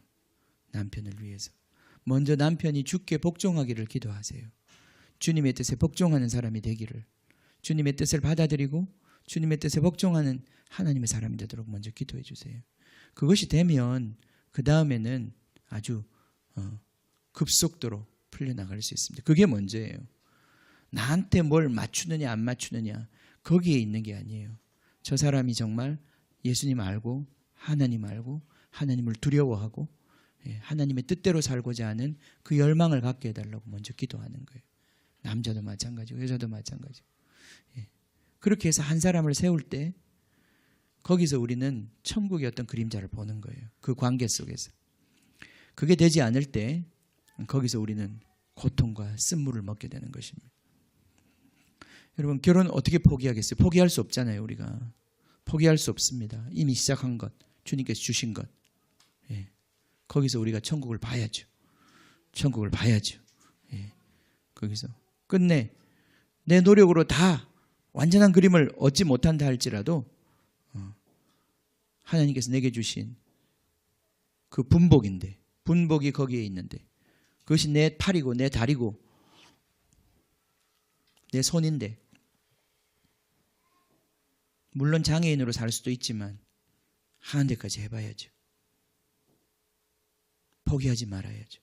Speaker 1: 남편을 위해서. 먼저 남편이 주께 복종하기를 기도하세요. 주님의 뜻에 복종하는 사람이 되기를. 주님의 뜻을 받아들이고 주님의 뜻에 복종하는 하나님의 사람이 되도록 먼저 기도해 주세요. 그것이 되면 그 다음에는 아주 급속도로 풀려나갈 수 있습니다. 그게 먼저예요. 나한테 뭘 맞추느냐 안 맞추느냐 거기에 있는 게 아니에요. 저 사람이 정말 예수님 알고 하나님 알고 하나님을 두려워하고 하나님의 뜻대로 살고자 하는 그 열망을 갖게 해달라고 먼저 기도하는 거예요. 남자도 마찬가지고 여자도 마찬가지고. 그렇게 해서 한 사람을 세울 때 거기서 우리는 천국의 어떤 그림자를 보는 거예요. 그 관계 속에서. 그게 되지 않을 때 거기서 우리는 고통과 쓴물을 먹게 되는 것입니다. 여러분 결혼 어떻게 포기하겠어요? 포기할 수 없잖아요. 우리가 포기할 수 없습니다. 이미 시작한 것, 주님께서 주신 것, 거기서 우리가 천국을 봐야죠. 천국을 봐야죠. 거기서 끝내 내 노력으로 다 완전한 그림을 얻지 못한다 할지라도 하나님께서 내게 주신 그 분복인데, 분복이 거기에 있는데, 그것이 내 팔이고 내 다리고 내 손인데, 물론 장애인으로 살 수도 있지만 하는 데까지 해봐야죠. 포기하지 말아야죠.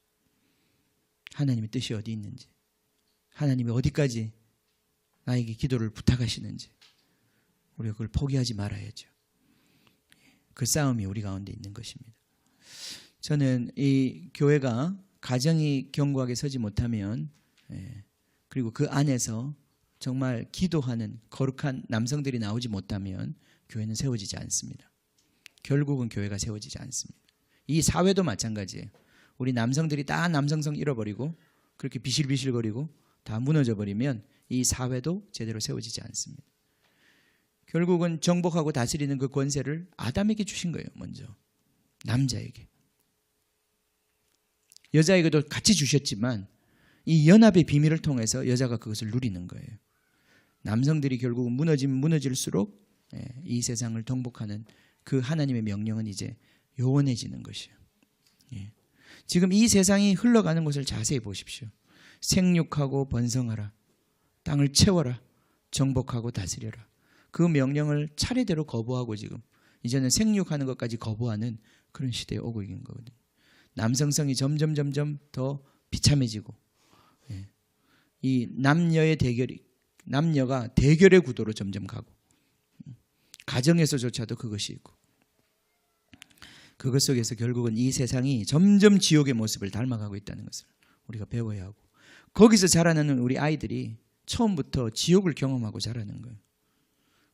Speaker 1: 하나님의 뜻이 어디 있는지, 하나님이 어디까지 나에게 기도를 부탁하시는지 우리가 그걸 포기하지 말아야죠. 그 싸움이 우리 가운데 있는 것입니다. 저는 이 교회가 가정이 견고하게 서지 못하면, 그리고 그 안에서 정말 기도하는 거룩한 남성들이 나오지 못하면 교회는 세워지지 않습니다. 결국은 교회가 세워지지 않습니다. 이 사회도 마찬가지예요. 우리 남성들이 다 남성성 잃어버리고 그렇게 비실비실거리고 다 무너져 버리면 이 사회도 제대로 세워지지 않습니다. 결국은 정복하고 다스리는 그 권세를 아담에게 주신 거예요. 먼저 남자에게. 여자에게도 같이 주셨지만 이 연합의 비밀을 통해서 여자가 그것을 누리는 거예요. 남성들이 결국은 무너지면 무너질수록 이 세상을 정복하는 그 하나님의 명령은 이제 요원해지는 것이에요. 지금 이 세상이 흘러가는 것을 자세히 보십시오. 생육하고 번성하라, 땅을 채워라, 정복하고 다스려라. 그 명령을 차례대로 거부하고 지금 이제는 생육하는 것까지 거부하는 그런 시대에 오고 있는 거거든요. 남성성이 점점 더 비참해지고, 이 남녀가 대결의 구도로 점점 가고, 가정에서조차도 그것이 있고, 그것 속에서 결국은 이 세상이 점점 지옥의 모습을 닮아가고 있다는 것을 우리가 배워야 하고, 거기서 자라나는 우리 아이들이 처음부터 지옥을 경험하고 자라는 거예요.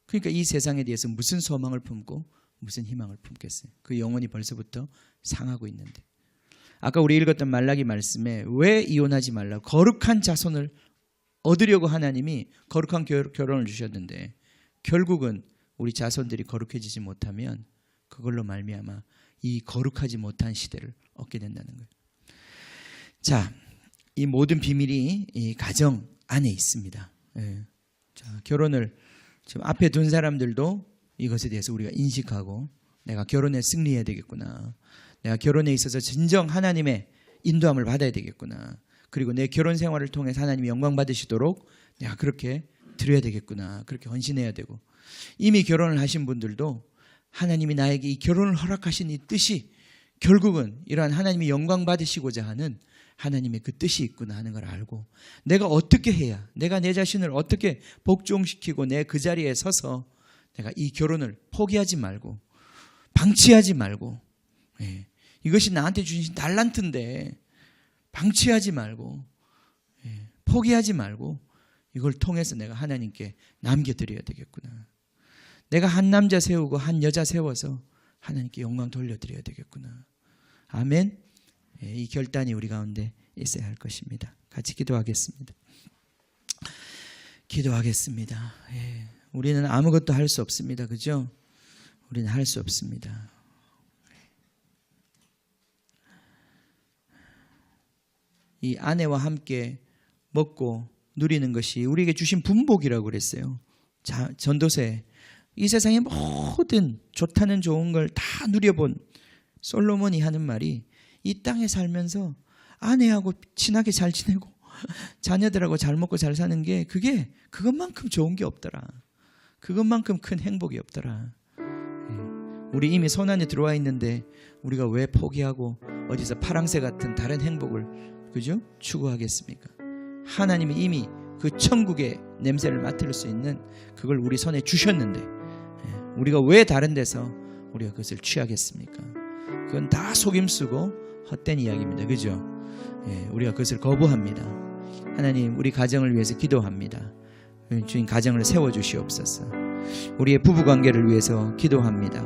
Speaker 1: 그러니까 이 세상에 대해서 무슨 소망을 품고 무슨 희망을 품겠어요. 그 영혼이 벌써부터 상하고 있는데, 아까 우리 읽었던 말라기 말씀에 왜 이혼하지 말라, 거룩한 자손을 얻으려고 하나님이 거룩한 결혼을 주셨는데 결국은 우리 자손들이 거룩해지지 못하면 그걸로 말미암아 이 거룩하지 못한 시대를 얻게 된다는 거예요. 자, 이 모든 비밀이 이 가정 안에 있습니다. 자, 결혼을 지금 앞에 둔 사람들도 이것에 대해서 우리가 인식하고, 내가 결혼에 승리해야 되겠구나, 내가 결혼에 있어서 진정 하나님의 인도함을 받아야 되겠구나, 그리고 내 결혼 생활을 통해서 하나님이 영광 받으시도록 내가 그렇게 드려야 되겠구나, 그렇게 헌신해야 되고, 이미 결혼을 하신 분들도 하나님이 나에게 이 결혼을 허락하신 이 뜻이 결국은 이러한 하나님이 영광 받으시고자 하는 하나님의 그 뜻이 있구나 하는 걸 알고, 내가 어떻게 해야, 내가 내 자신을 어떻게 복종시키고 내 그 자리에 서서 내가 이 결혼을 포기하지 말고 방치하지 말고, 이것이 나한테 주신 달란트인데 방치하지 말고, 포기하지 말고 이걸 통해서 내가 하나님께 남겨드려야 되겠구나, 내가 한 남자 세우고 한 여자 세워서 하나님께 영광 돌려드려야 되겠구나. 아멘. 이 결단이 우리 가운데 있어야 할 것입니다. 같이 기도하겠습니다. 기도하겠습니다. 우리는 아무것도 할 수 없습니다. 그죠? 우리는 할 수 없습니다. 이 아내와 함께 먹고 누리는 것이 우리에게 주신 분복이라고 그랬어요. 자, 전도서에 이 세상의 모든 좋다는 좋은 걸 다 누려본 솔로몬이 하는 말이, 이 땅에 살면서 아내하고 친하게 잘 지내고 자녀들하고 잘 먹고 잘 사는 게 그게 그것만큼 좋은 게 없더라, 그것만큼 큰 행복이 없더라. 우리 이미 손 안에 들어와 있는데 우리가 왜 포기하고 어디서 파랑새 같은 다른 행복을, 그죠? 추구하겠습니까? 하나님이 이미 그 천국의 냄새를 맡을 수 있는 그걸 우리 손에 주셨는데 우리가 왜 다른 데서 우리가 그것을 취하겠습니까? 그건 다 속임수고 헛된 이야기입니다. 그죠? 우리가 그것을 거부합니다. 하나님, 우리 가정을 위해서 기도합니다. 주님, 가정을 세워주시옵소서. 우리의 부부관계를 위해서 기도합니다.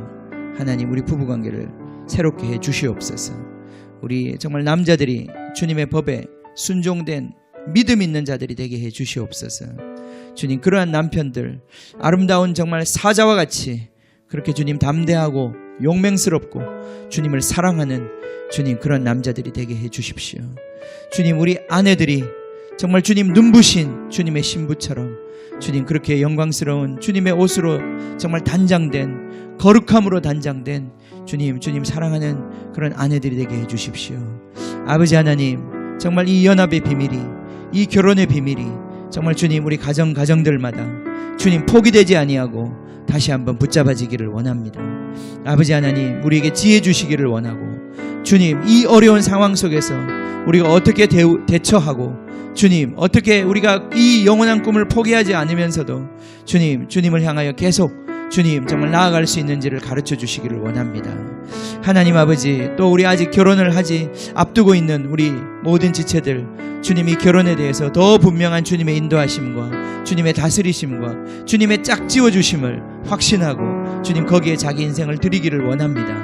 Speaker 1: 하나님, 우리 부부관계를 새롭게 해 주시옵소서. 우리 정말 남자들이 주님의 법에 순종된 믿음 있는 자들이 되게 해 주시옵소서. 주님, 그러한 남편들, 아름다운 정말 사자와 같이 그렇게 주님 담대하고 용맹스럽고 주님을 사랑하는 주님 그런 남자들이 되게 해 주십시오. 주님 우리 아내들이 정말 주님 눈부신 주님의 신부처럼 주님 그렇게 영광스러운 주님의 옷으로 정말 단장된 거룩함으로 단장된 주님 사랑하는 그런 아내들이 되게 해 주십시오. 아버지 하나님 정말 이 연합의 비밀이 이 결혼의 비밀이 정말 주님 우리 가정들마다 주님 포기되지 아니하고 다시 한번 붙잡아지기를 원합니다. 아버지 하나님 우리에게 지혜 주시기를 원하고 주님 이 어려운 상황 속에서 우리가 어떻게 대처하고 주님 어떻게 우리가 이 영원한 꿈을 포기하지 않으면서도 주님을 향하여 계속 주님 정말 나아갈 수 있는지를 가르쳐 주시기를 원합니다. 하나님 아버지 또 우리 아직 결혼을 하지 앞두고 있는 우리 모든 지체들 주님이 결혼에 대해서 더 분명한 주님의 인도하심과 주님의 다스리심과 주님의 짝지어 주심을 확신하고 주님 거기에 자기 인생을 드리기를 원합니다.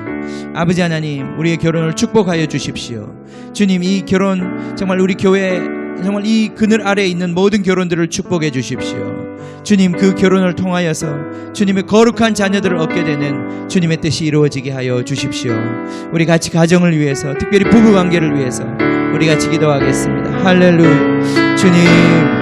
Speaker 1: 아버지 하나님 우리의 결혼을 축복하여 주십시오. 주님 이 결혼 정말 우리 교회 정말 이 그늘 아래에 있는 모든 결혼들을 축복해 주십시오. 주님 그 결혼을 통하여서 주님의 거룩한 자녀들을 얻게 되는 주님의 뜻이 이루어지게 하여 주십시오. 우리 같이 가정을 위해서 특별히 부부관계를 위해서 우리 같이 기도하겠습니다. 할렐루야. 주님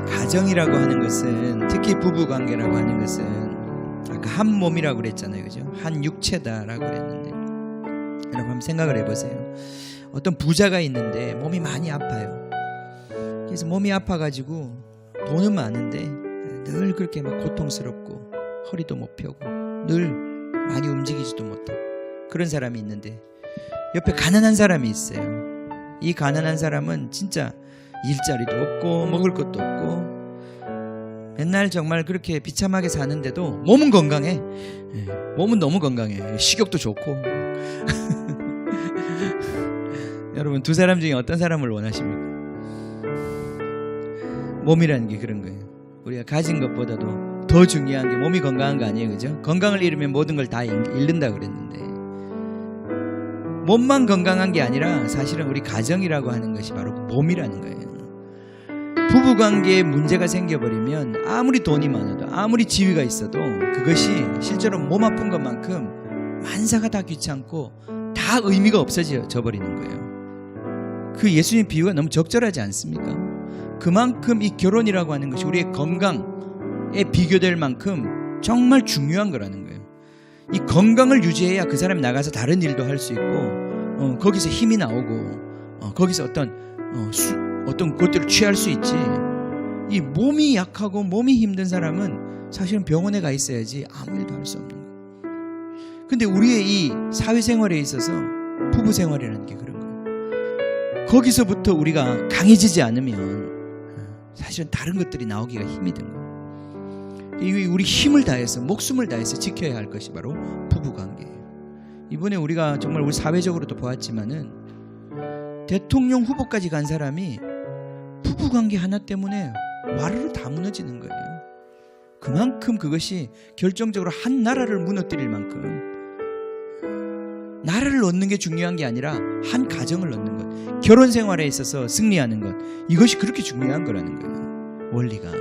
Speaker 1: 가정이라고 하는 것은 특히 부부관계라고 하는 것은 아까 한 몸이라고 그랬잖아요, 그죠? 한 육체다라고 그랬는데 여러분 한번 생각을 해보세요. 어떤 부자가 있는데 몸이 많이 아파요. 그래서 몸이 아파가지고 돈은 많은데 늘 그렇게 막 고통스럽고 허리도 못 펴고 늘 많이 움직이지도 못하고 그런 사람이 있는데 옆에 가난한 사람이 있어요. 이 가난한 사람은 진짜 일자리도 없고 먹을 것도 없고 맨날 정말 그렇게 비참하게 사는데도 몸은 건강해. 몸은 너무 건강해. 식욕도 좋고. 여러분 두 사람 중에 어떤 사람을 원하십니까? 몸이라는 게 그런 거예요. 우리가 가진 것보다도 더 중요한 게 몸이 건강한 거 아니에요, 그죠? 건강을 잃으면 모든 걸 다 잃는다 그랬는데 몸만 건강한 게 아니라 사실은 우리 가정이라고 하는 것이 바로 몸이라는 거예요. 부부관계에 문제가 생겨버리면 아무리 돈이 많아도 아무리 지위가 있어도 그것이 실제로 몸 아픈 것만큼 만사가 다 귀찮고 다 의미가 없어져 버리는 거예요. 그 예수님 비유가 너무 적절하지 않습니까? 그만큼 이 결혼이라고 하는 것이 우리의 건강에 비교될 만큼 정말 중요한 거라는 거예요. 이 건강을 유지해야 그 사람이 나가서 다른 일도 할 수 있고 거기서 힘이 나오고 거기서 어떤 것들을 취할 수 있지. 이 몸이 약하고 몸이 힘든 사람은 사실은 병원에 가 있어야지 아무 일도 할 수 없는 거예요. 근데 우리의 이 사회생활에 있어서 부부생활이라는 게 그런 거예요. 거기서부터 우리가 강해지지 않으면 사실은 다른 것들이 나오기가 힘이 든 거예요. 우리 힘을 다해서 목숨을 다해서 지켜야 할 것이 바로 부부관계예요. 이번에 우리가 정말 우리 사회적으로도 보았지만은 대통령 후보까지 간 사람이 부부관계 하나 때문에 와르르 다 무너지는 거예요. 그만큼 그것이 결정적으로 한 나라를 무너뜨릴 만큼 나라를 얻는 게 중요한 게 아니라 한 가정을 얻는 것, 결혼 생활에 있어서 승리하는 것, 이것이 그렇게 중요한 거라는 거예요. 원리가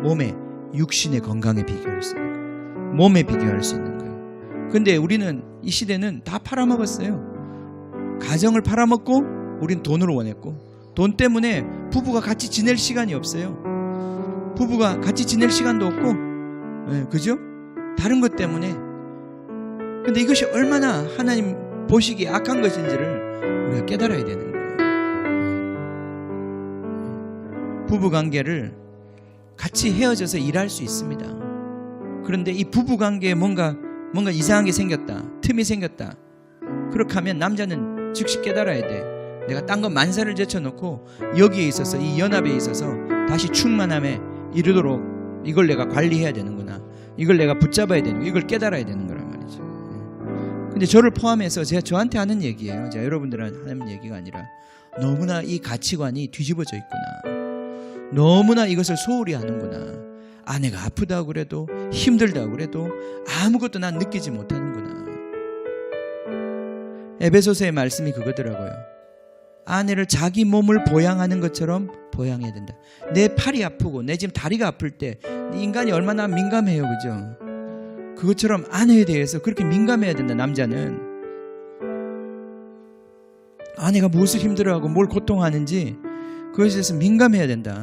Speaker 1: 몸에 육신의 건강에 비교할 수 있는 거예요. 몸에 비교할 수 있는 거예요. 근데 우리는 이 시대는 다 팔아먹었어요. 가정을 팔아먹고 우린 돈을 원했고 돈 때문에 부부가 같이 지낼 시간이 없어요. 부부가 같이 지낼 시간도 없고 그죠? 다른 것 때문에. 근데 이것이 얼마나 하나님 보시기에 악한 것인지를 우리가 깨달아야 되는 거예요. 부부관계를 같이 헤어져서 일할 수 있습니다. 그런데 이 부부관계에 뭔가 이상한 게 생겼다, 틈이 생겼다. 그렇게 하면 남자는 즉시 깨달아야 돼. 내가 딴 거 만사를 제쳐놓고 여기에 있어서 이 연합에 있어서 다시 충만함에 이르도록 이걸 내가 관리해야 되는구나. 이걸 내가 붙잡아야 되는, 이걸 깨달아야 되는 거란 말이죠. 근데 저를 포함해서 제가 저한테 하는 얘기예요. 제가 여러분들한테 하는 얘기가 아니라 너무나 이 가치관이 뒤집어져 있구나. 너무나 이것을 소홀히 하는구나. 아내가 아프다고 그래도 힘들다고 그래도 아무것도 난 느끼지 못하는구나. 에베소서의 말씀이 그거더라고요. 아내를 자기 몸을 보양하는 것처럼 보양해야 된다. 내 팔이 아프고 내 지금 다리가 아플 때 인간이 얼마나 민감해요, 그죠? 그것처럼 아내에 대해서 그렇게 민감해야 된다. 남자는 아내가 무엇을 힘들어하고 뭘 고통하는지 그것에 대해서 민감해야 된다.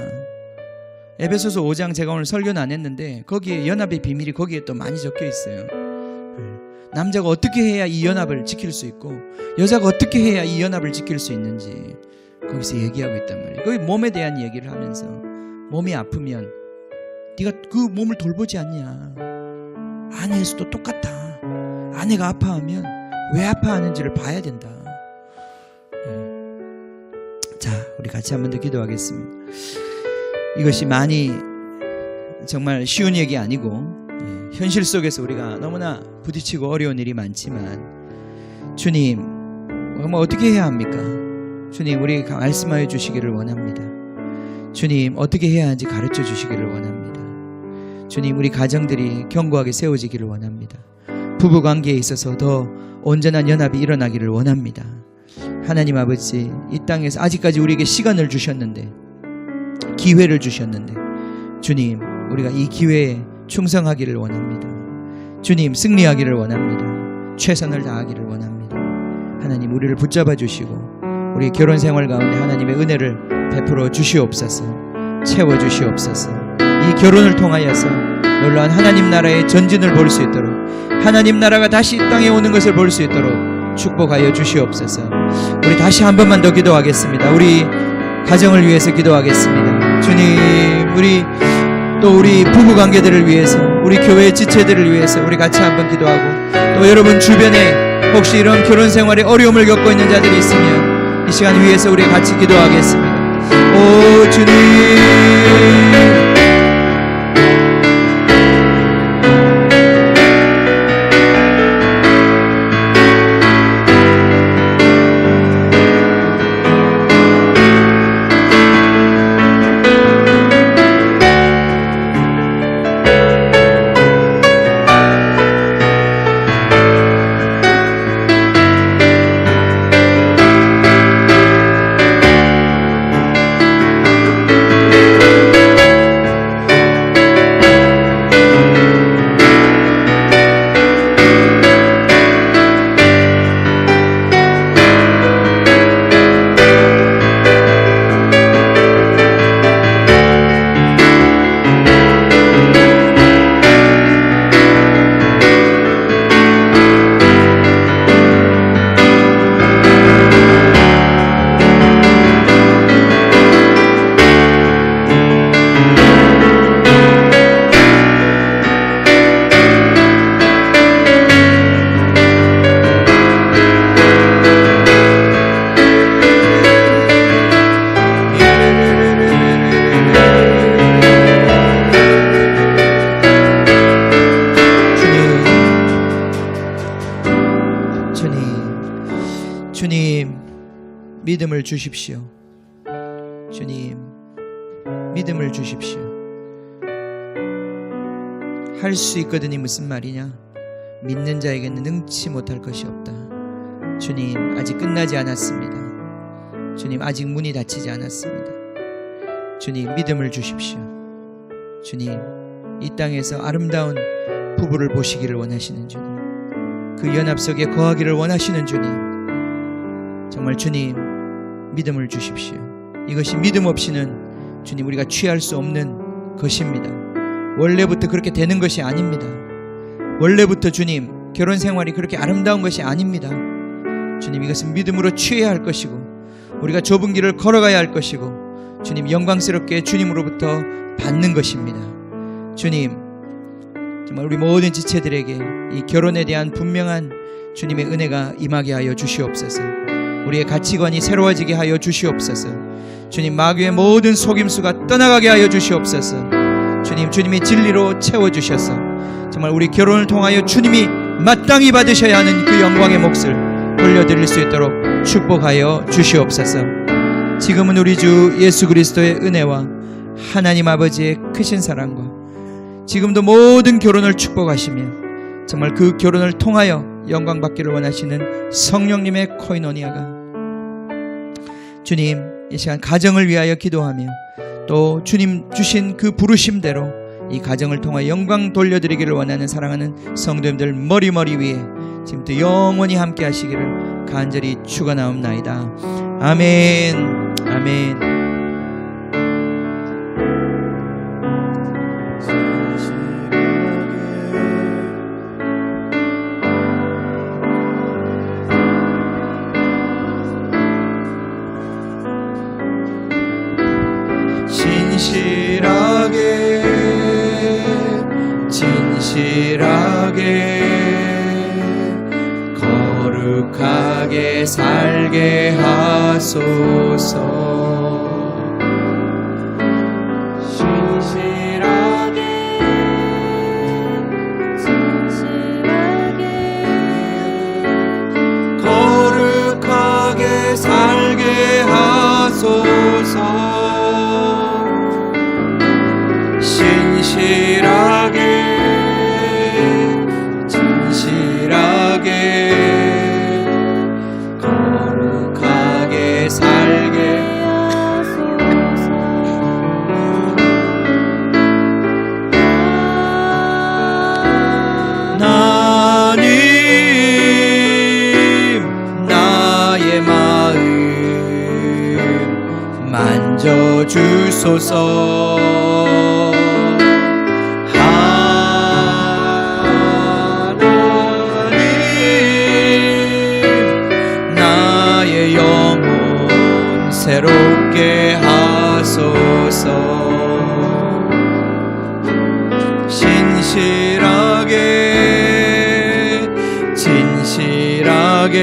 Speaker 1: 에베소서 5장 제가 오늘 설교는 안 했는데 거기에 연합의 비밀이 거기에 또 많이 적혀 있어요. 남자가 어떻게 해야 이 연합을 지킬 수 있고 여자가 어떻게 해야 이 연합을 지킬 수 있는지 거기서 얘기하고 있단 말이에요. 거기 몸에 대한 얘기를 하면서 몸이 아프면 네가 그 몸을 돌보지 않냐. 아내에서도 똑같아. 아내가 아파하면 왜 아파하는지를 봐야 된다. 자, 우리 같이 한 번 더 기도하겠습니다. 이것이 많이 정말 쉬운 얘기 아니고 현실 속에서 우리가 너무나 부딪히고 어려운 일이 많지만 주님, 어떻게 해야 합니까? 주님, 우리 말씀하여 주시기를 원합니다. 주님, 어떻게 해야 하는지 가르쳐 주시기를 원합니다. 주님, 우리 가정들이 견고하게 세워지기를 원합니다. 부부관계에 있어서 더 온전한 연합이 일어나기를 원합니다. 하나님 아버지, 이 땅에서 아직까지 우리에게 시간을 주셨는데, 기회를 주셨는데, 주님, 우리가 이 기회에 충성하기를 원합니다. 주님, 승리하기를 원합니다. 최선을 다하기를 원합니다. 하나님, 우리를 붙잡아 주시고 우리 결혼 생활 가운데 하나님의 은혜를 베풀어 주시옵소서. 채워 주시옵소서. 이 결혼을 통하여서 놀라운 하나님 나라의 전진을 볼 수 있도록, 하나님 나라가 다시 이 땅에 오는 것을 볼 수 있도록 축복하여 주시옵소서. 우리 다시 한 번만 더 기도하겠습니다. 우리 가정을 위해서 기도하겠습니다. 주님, 우리 부부관계들을 위해서, 우리 교회 지체들을 위해서 우리 같이 한번 기도하고, 또 여러분 주변에 혹시 이런 결혼 생활에 어려움을 겪고 있는 자들이 있으면 이 시간 위해서 우리 같이 기도하겠습니다. 오 주님, 믿음을 주십시오. 주님, 믿음을 주십시오. 할 수 있거든이 무슨 말이냐? 믿는 자에게는 능치 못할 것이 없다. 주님, 아직 끝나지 않았습니다. 주님, 아직 문이 닫히지 않았습니다. 주님, 믿음을 주십시오. 주님, 이 땅에서 아름다운 부부를 보시기를 원하시는 주님, 그 연합 속에 거하기를 원하시는 주님, 정말 주님, 믿음을 주십시오. 이것이 믿음 없이는 주님, 우리가 취할 수 없는 것입니다. 원래부터 그렇게 되는 것이 아닙니다. 원래부터 주님, 결혼 생활이 그렇게 아름다운 것이 아닙니다. 주님, 이것은 믿음으로 취해야 할 것이고, 우리가 좁은 길을 걸어가야 할 것이고, 주님, 영광스럽게 주님으로부터 받는 것입니다. 주님, 정말 우리 모든 지체들에게 이 결혼에 대한 분명한 주님의 은혜가 임하게 하여 주시옵소서. 우리의 가치관이 새로워지게 하여 주시옵소서. 주님, 마귀의 모든 속임수가 떠나가게 하여 주시옵소서. 주님, 주님이 진리로 채워주셔서 정말 우리 결혼을 통하여 주님이 마땅히 받으셔야 하는 그 영광의 몫을 돌려드릴 수 있도록 축복하여 주시옵소서. 지금은 우리 주 예수 그리스도의 은혜와 하나님 아버지의 크신 사랑과 지금도 모든 결혼을 축복하시며 정말 그 결혼을 통하여 영광 받기를 원하시는 성령님의 코이노니아가 주님, 이 시간 가정을 위하여 기도하며 또 주님 주신 그 부르심대로 이 가정을 통하여 영광 돌려드리기를 원하는 사랑하는 성도님들 머리 위에 지금부터 영원히 함께 하시기를 간절히 축원하옵나이다. 아멘. 아멘. 진실하게 거룩하게 살게 하소서. 거룩하게 살게 하소서. 진실하게 거룩하게 살게 하소서. 하나님, 나의 마음 만져주소서. 새롭게 하소서. 진실하게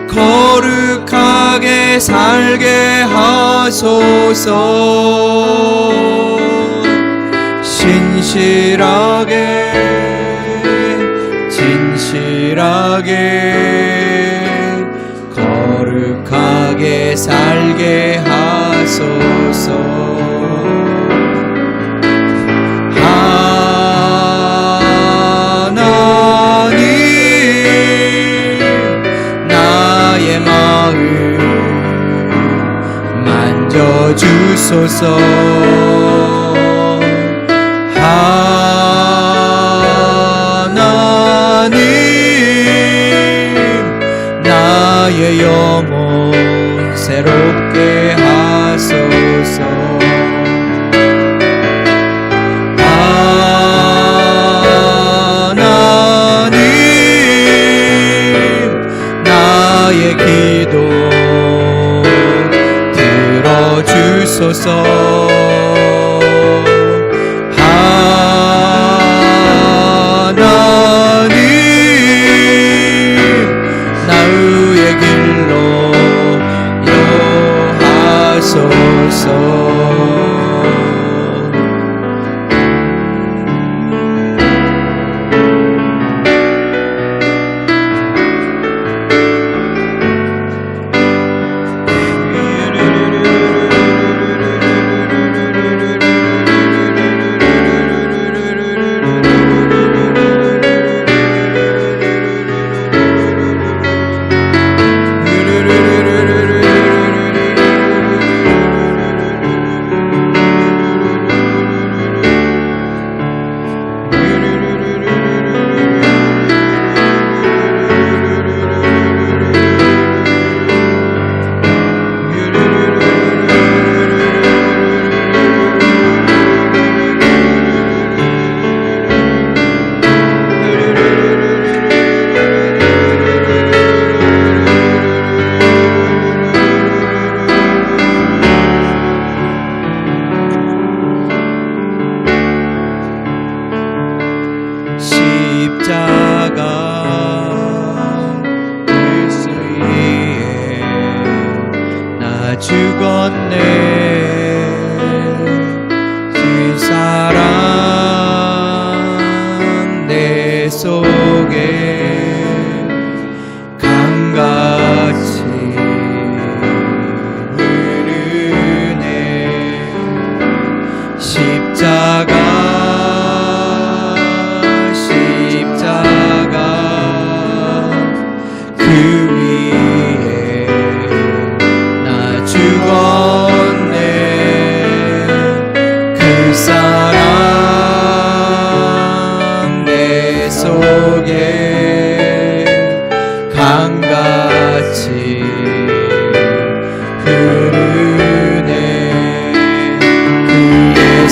Speaker 1: 거룩하게 살게 하소서. 진실하게 거룩하게 살게 하소서. 하나님, 나의 마음 만져주소서. 하나님, 나의 영혼 새롭게 하소서. 하나님, 나의 기도 들어주소서. 하나님, 나의 길로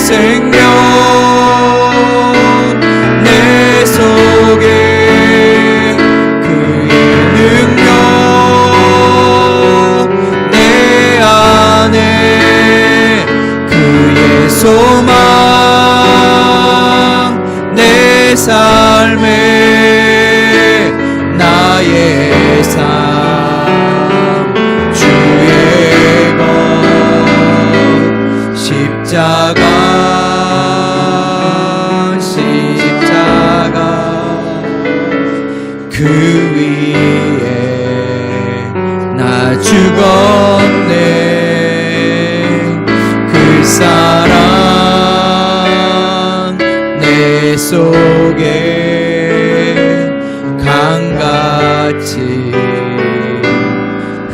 Speaker 1: 생명 내 속에 그의 능력 내 안에 그의 소망 내 삶에 나의 삶 주의 것 십자가 그 위에 나 죽었네 그 사랑 내 속에 강같이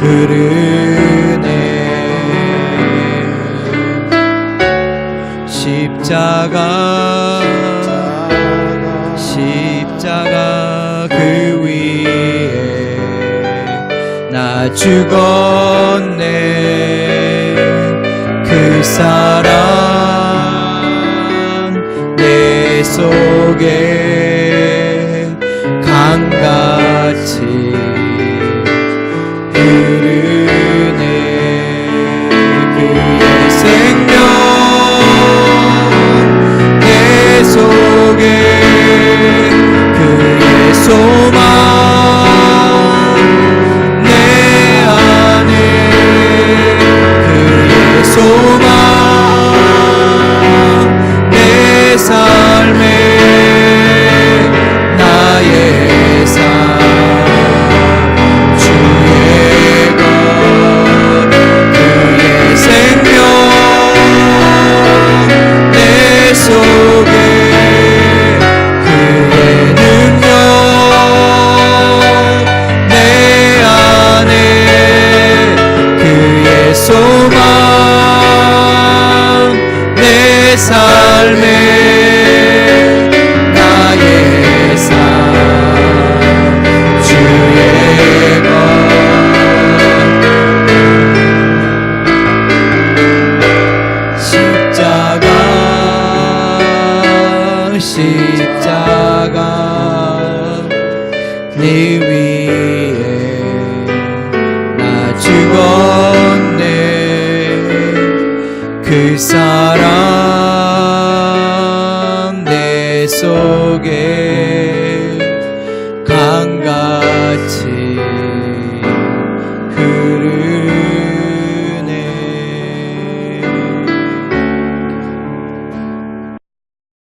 Speaker 1: 흐르네 십자가 그 위에 나 죽었네 그 사랑 내 속에 강같이 흐르네 그의 생명 내 속에 그의 소망 내 안에 그의 소망 내 삶에 나의 삶 주의 것 그의 생명 내 속에 그의 능력 내 안에 그의 소망 내 삶에 나의 삶 주의 것 십자가 네 위에 나 죽었네 그 사랑 내 속에